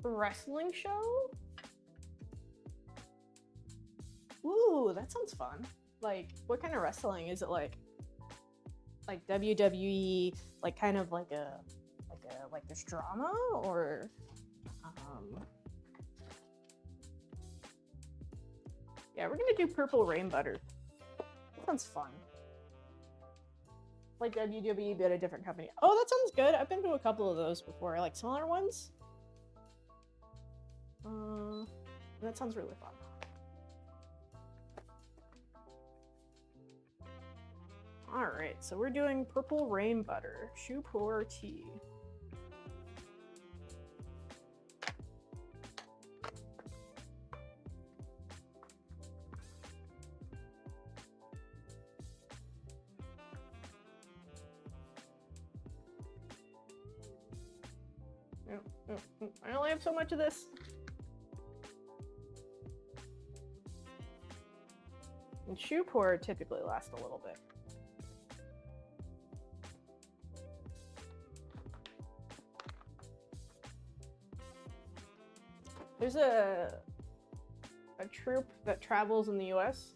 Wrestling show? Ooh, that sounds fun. Like, what kind of wrestling is it? Like WWE, like kind of like there's drama, or yeah, we're gonna do Purple Rain Butter. That sounds fun. Like WWE, but a different company. Oh, that sounds good. I've been to a couple of those before, like smaller ones. That sounds really fun. Alright, so we're doing Purple Rain Butter, Shoe Pour Tea. I only have so much of this. And shoe pour typically lasts a little bit. There's a troupe that travels in the US.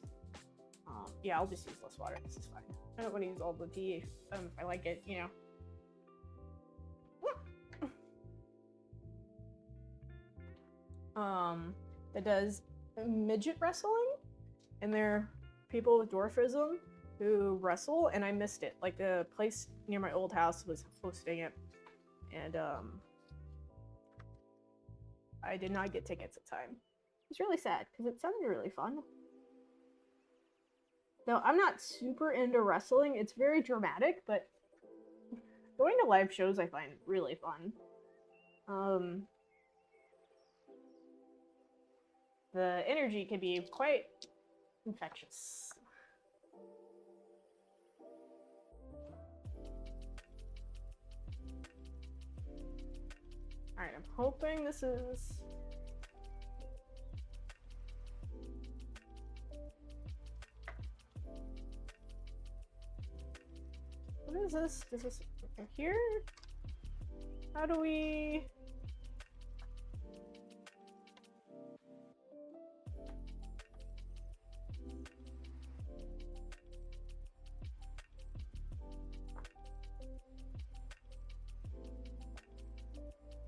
Yeah, I'll just use less water. This is fine. I don't want to use all the tea. I like it, you know. That does midget wrestling, and they're people with dwarfism who wrestle, and I missed it. Like, the place near my old house was hosting it, and I did not get tickets at time. It's really sad because it sounded really fun. Though I'm not super into wrestling, it's very dramatic, but going to live shows I find really fun. The energy can be quite infectious. Alright, I'm hoping this is... What is this? Is this here? How do we...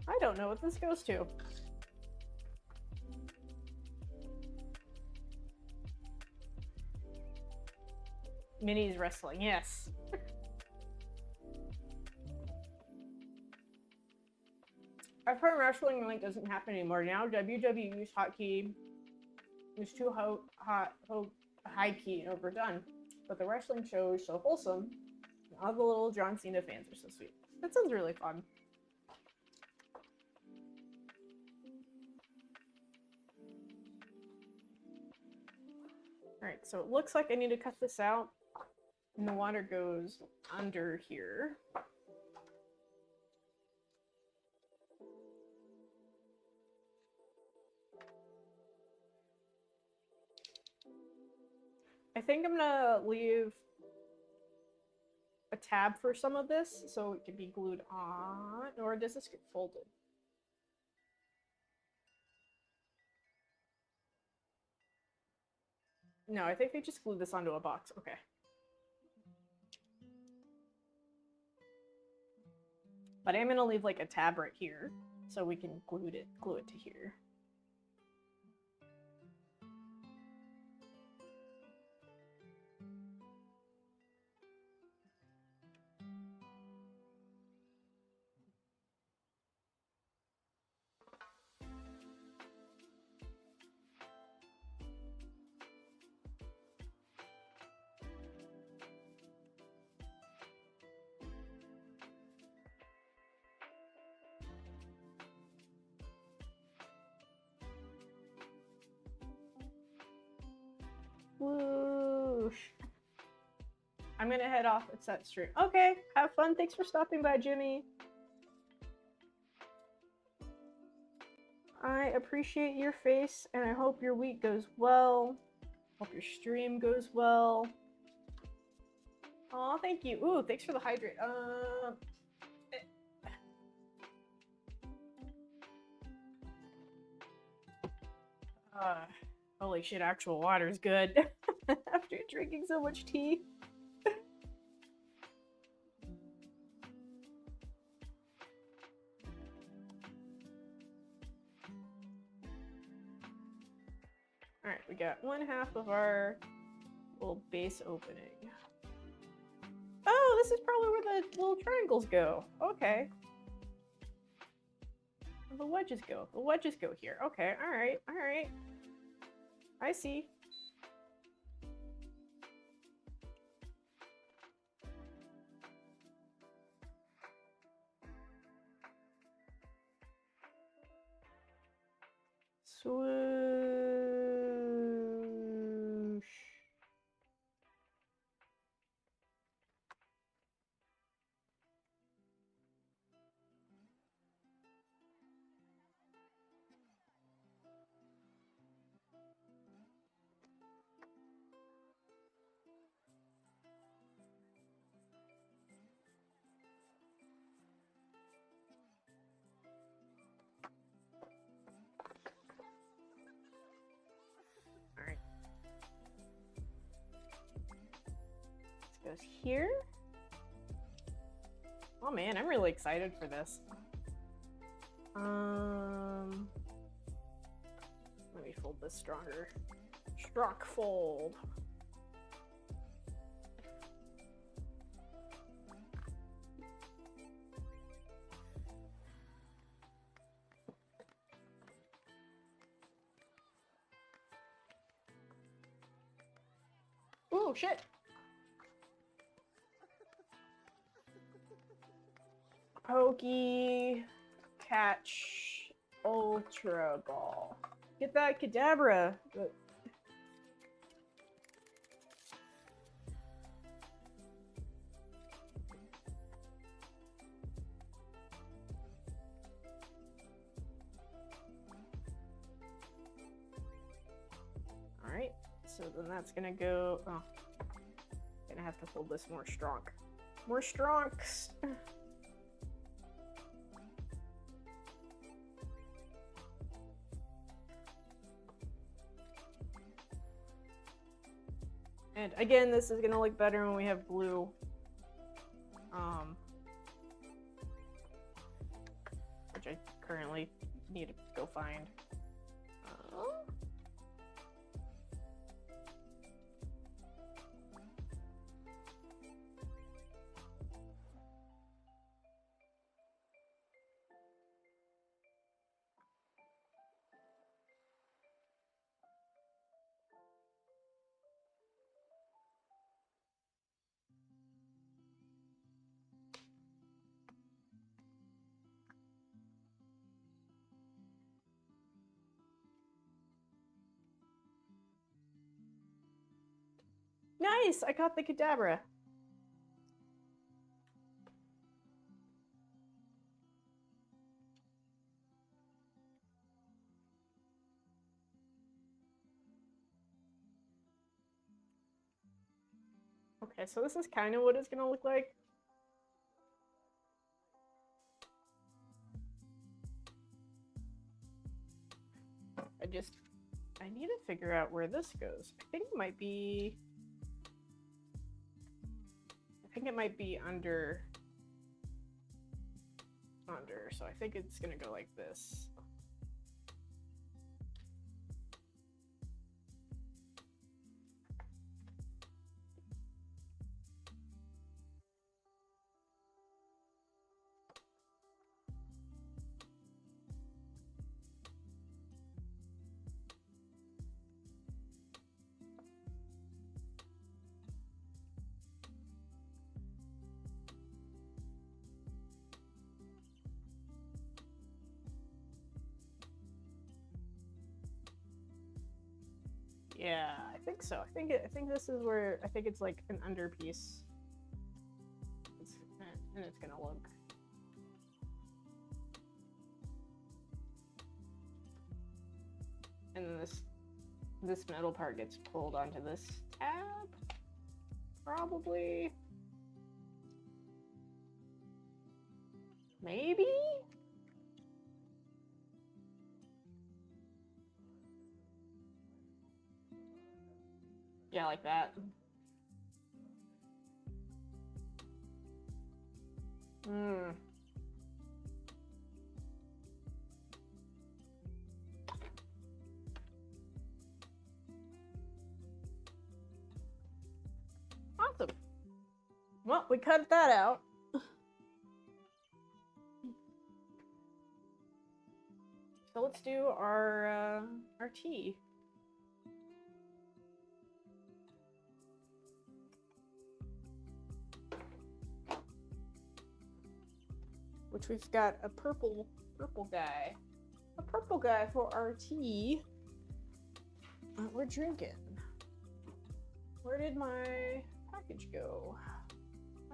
I don't know what this goes to. Minnie's wrestling, yes. I've heard wrestling like doesn't happen anymore now. WWE's hotkey is too high key and overdone, but the wrestling show is so wholesome. And all the little John Cena fans are so sweet. That sounds really fun. All right, so it looks like I need to cut this out, and the water goes under here. I think I'm gonna leave a tab for some of this so it can be glued on, or does this get folded? No, I think they just glued this onto a box. Okay. But I'm gonna leave like a tab right here so we can glue it to here. Whoosh. I'm gonna head off. It's that stream. Okay, have fun. Thanks for stopping by, Jimmy. I appreciate your face, and I hope your week goes well. Hope your stream goes well. Aw, thank you. Ooh, thanks for the hydrate. Holy shit, actual water's good. After drinking so much tea. Alright, we got one half of our little base opening. Oh, this is probably where the little triangles go. Okay. The wedges go. The wedges go here. Okay, alright, alright. I see. Swoosh. Alright. This goes here. Oh man, I'm really excited for this. Let me fold this stronger. Strock fold. Ooh, shit. Pokey, catch, ultra ball. Get that Kadabra. Alright, so then that's gonna go. Oh, gonna have to hold this more strong. More strongs. And again, this is gonna look better when we have blue. Which I currently need to go find. Nice! I caught the Kadabra. Okay, so this is kind of what it's gonna look like. I need to figure out where this goes. I think it might be under, so I think it's gonna go like this. Yeah, I think so. I think this is where I think it's like an underpiece. And it's gonna look. And then this metal part gets pulled onto this tab, probably. Maybe? Yeah, like that. Awesome. Well, we cut that out. So let's do our tea. Which we've got a purple guy. A purple guy for our tea. We're drinking. Where did my package go?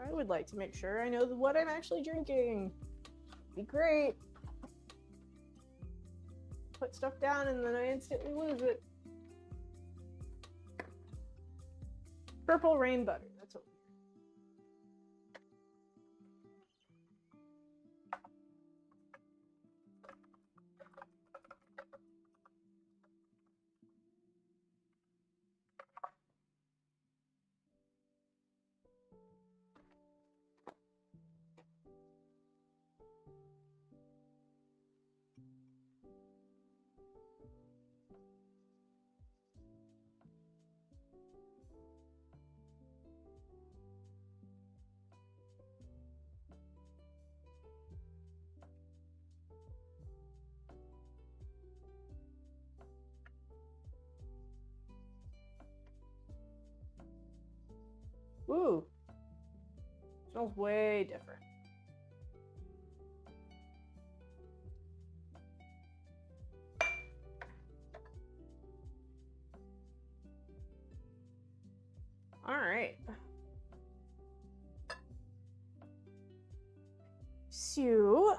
I would like to make sure I know what I'm actually drinking. Be great. Put stuff down and then I instantly lose it. Purple rain butter. That's what. Ooh. Smells way different. All right. So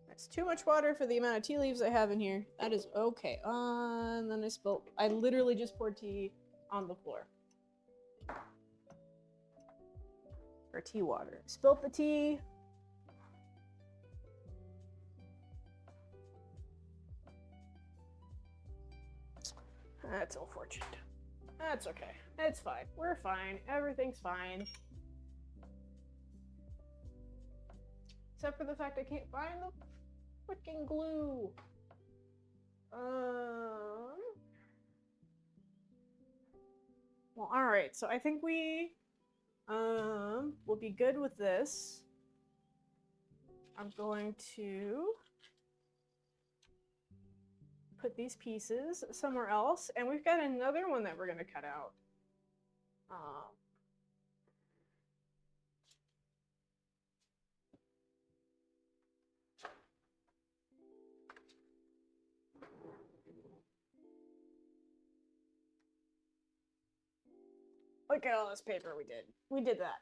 that's too much water for the amount of tea leaves I have in here. That is okay. And then I literally just poured tea on the floor. Or tea water. Spilt the tea. That's unfortunate. That's okay. It's fine. We're fine. Everything's fine. Except for the fact I can't find the freaking glue. Well, all right. So I think we will be good with this. I'm going to put these pieces somewhere else, and we've got another one that we're going to cut out. Look at all this paper we did. We did that.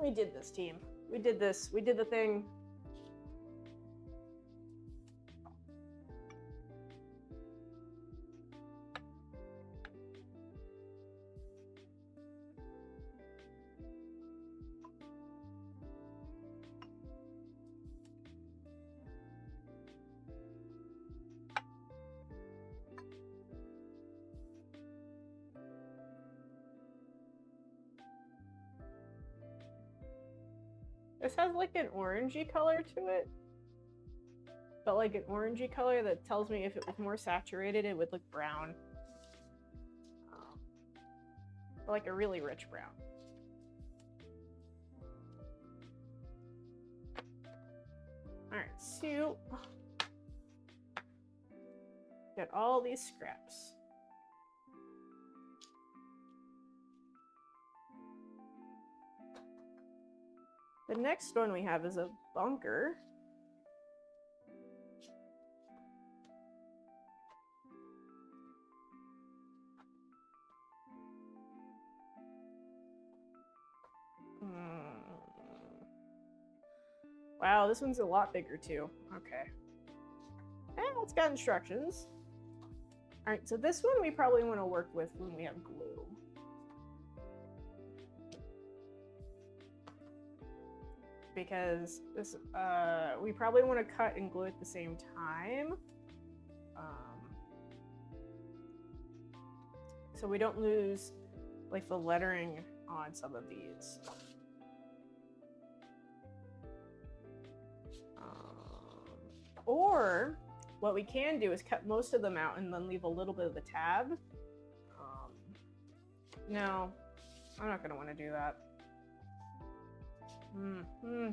We did this, team. We did this. We did the thing. This has like an orangey color to it. But like an orangey color that tells me if it was more saturated, it would look brown. Like a really rich brown. Alright, so got all these scraps. The next one we have is a bunker. Wow, this one's a lot bigger too. Okay. And it's got instructions. Alright, so this one we probably want to work with when we have glue. Because this, we probably want to cut and glue at the same time. So we don't lose like the lettering on some of these. Or what we can do is cut most of them out and then leave a little bit of the tab. No, I'm not gonna want to do that.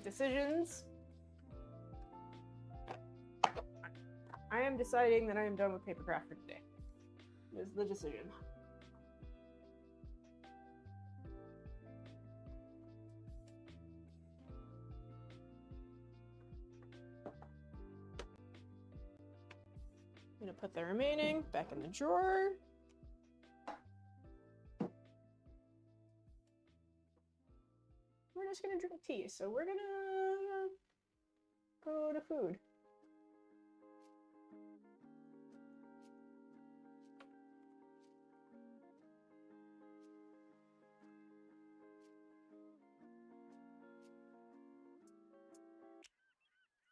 Decisions. I am deciding that I am done with papercraft for today. This is the decision. I'm gonna put the remaining back in the drawer. We're just gonna drink tea, so we're gonna go to food.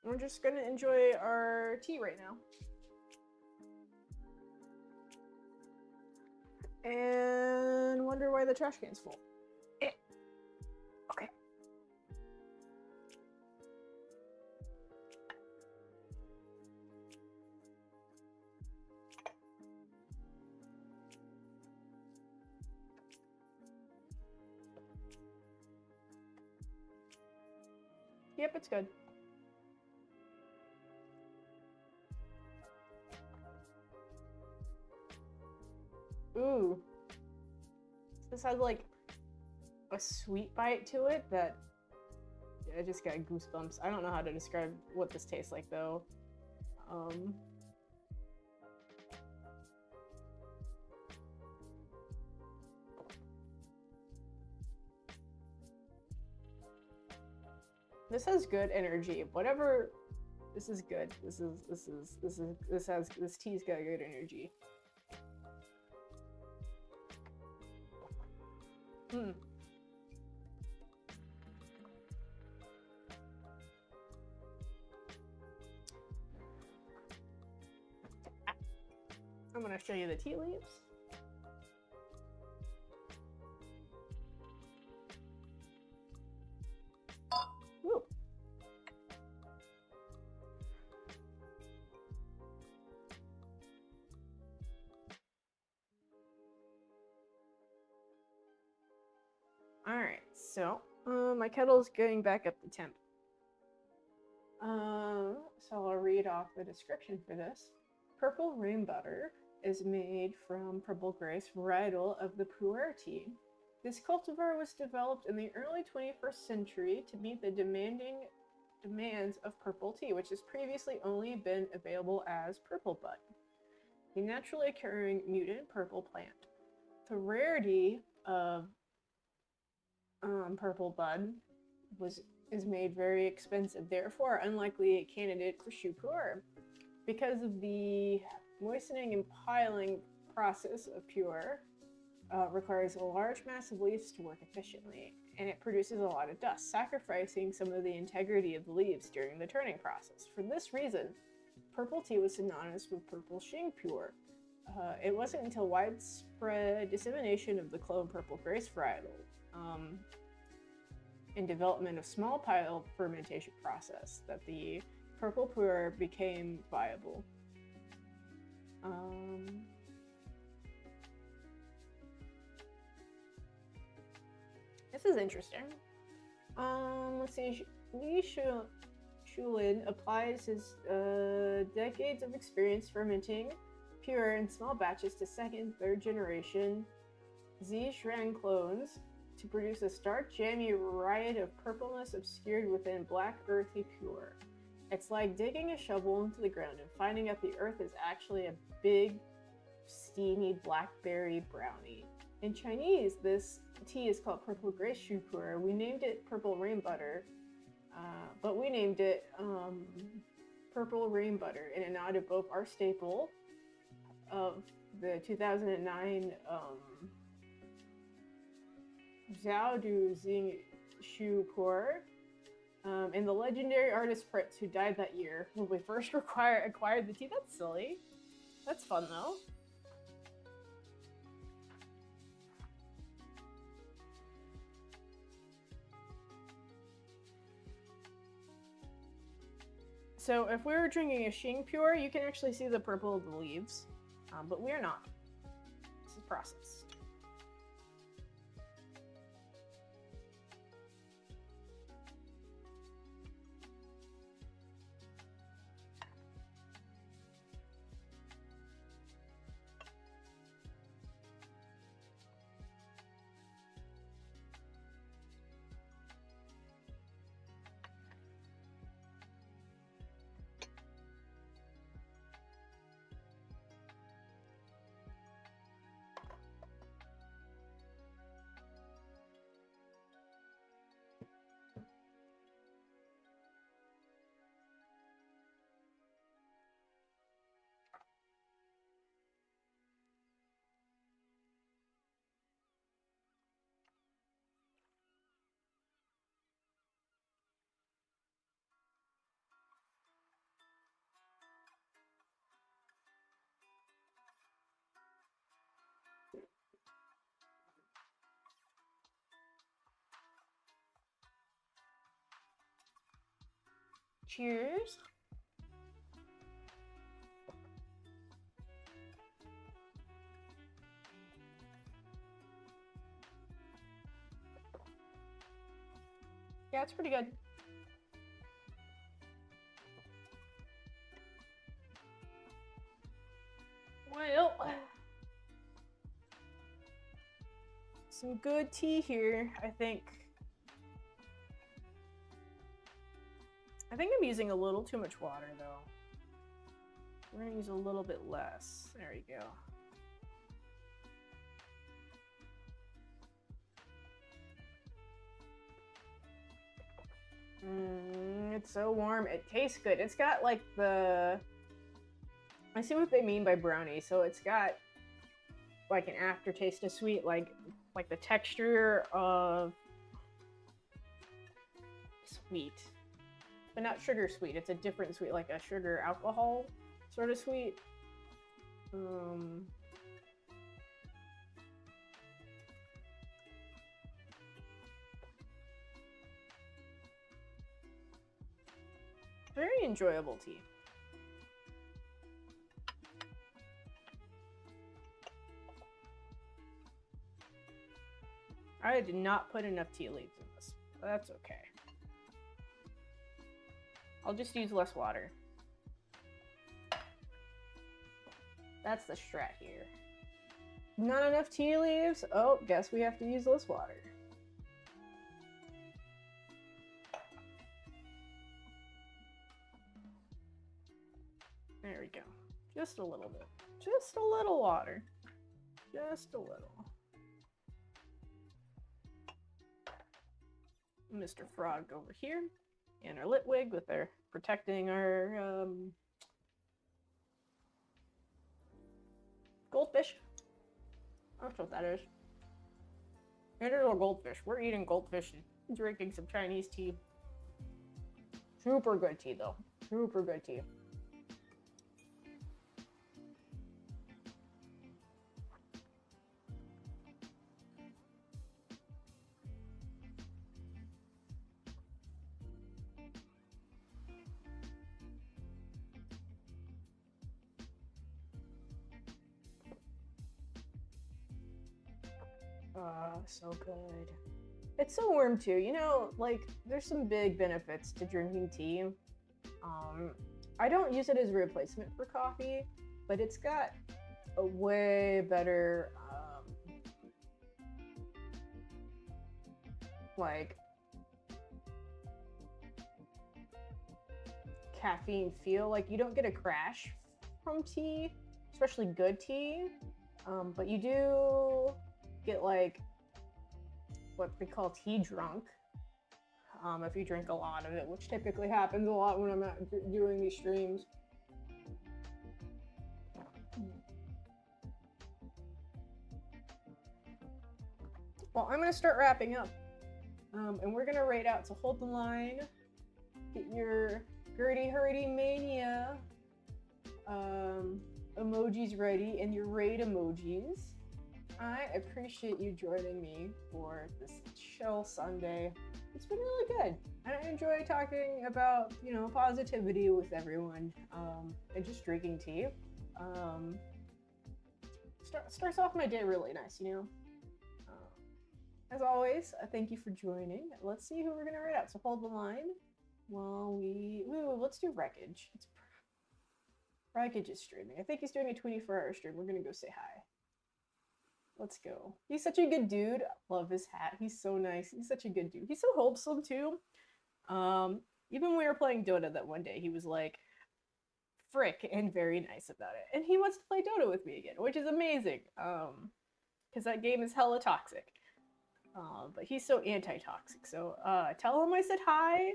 We're just gonna enjoy our tea right now. And wonder why the trash can's full. Okay. Yep, it's good. Ooh. This has like a sweet bite to it that I just got goosebumps. I don't know how to describe what this tastes like though. This has good energy. Whatever, this is good. This tea's got good energy. I'm gonna show you the tea leaves. Woo. All right, so my kettle's getting back up to temp. So I'll read off the description for this. Purple rain butter is made from purple grace varietal of the pu'er tea. This cultivar was developed in the early 21st century to meet the demands of purple tea, which has previously only been available as purple bud, a naturally occurring mutant purple plant. The rarity of purple bud is made very expensive, therefore unlikely a candidate for choux pu'er. Because of the moistening and piling process of pu'er requires a large mass of leaves to work efficiently, and it produces a lot of dust, sacrificing some of the integrity of the leaves during the turning process. For this reason, purple tea was synonymous with purple Xing pu'er. It wasn't until widespread dissemination of the clone purple grace varietal and development of small pile fermentation process that the purple puer became viable. This is interesting. Let's see. Li Shulin applies his decades of experience fermenting pure in small batches to second, third generation Zhuang clones to produce a stark, jammy riot of purpleness obscured within black, earthy pure. It's like digging a shovel into the ground and finding out the earth is actually a big, steamy blackberry brownie. In Chinese, this tea is called purple grace shu puer. We named it purple rain butter, but we named it purple rain butter in a nod to both our staple of the 2009 Zhao Du Xing Shu Puer, and the legendary artist Fritz, who died that year when we first acquired the tea. That's silly. That's fun though. So if we were drinking a Xing Pure, you can actually see the purple of the leaves, but we are not. This is processed. Cheers. Yeah, it's pretty good. Well, some good tea here, I think. I think I'm using a little too much water, though. We're gonna use a little bit less. There you go. It's so warm. It tastes good. It's got like the... I see what they mean by brownie. So it's got like an aftertaste of sweet, like the texture of sweet. But not sugar sweet. It's a different sweet, like a sugar alcohol sort of sweet. Very enjoyable tea. I did not put enough tea leaves in this, but that's okay. I'll just use less water. That's the strat here. Not enough tea leaves? Oh, guess we have to use less water. There we go. Just a little bit. Just a little water. Just a little. Mr. Frog over here. And our Litwig with their protecting our goldfish. That's what that is. It is a goldfish. We're eating goldfish and drinking some Chinese tea. Super good tea, though. Super good tea. So good. It's so warm too. You know, like there's some big benefits to drinking tea. I don't use it as a replacement for coffee, but it's got a way better like caffeine feel. Like you don't get a crash from tea, especially good tea. But you do get like what they call tea drunk if you drink a lot of it, which typically happens a lot when I'm out doing these streams. Well, I'm going to start wrapping up. And we're going to raid out, so hold the line. Get your Gertie-Hurdy Mania emojis ready and your raid emojis. I appreciate you joining me for this chill Sunday. It's been really good. And I enjoy talking about, you know, positivity with everyone and just drinking tea. Starts off my day really nice, you know. As always, thank you for joining. Let's see who we're going to raid out. So hold the line while let's do Wreckage. Wreckage is streaming. I think he's doing a 24-hour stream. We're going to go say hi. Let's go. He's such a good dude. I love his hat. He's so nice. He's such a good dude. He's so wholesome too. Even when we were playing Dota that one day, he was like, frick, and very nice about it. And he wants to play Dota with me again, which is amazing. Because that game is hella toxic. But he's so anti-toxic. So tell him I said hi.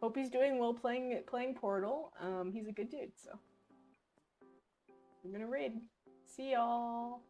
Hope he's doing well playing Portal. He's a good dude, so I'm gonna raid. See y'all.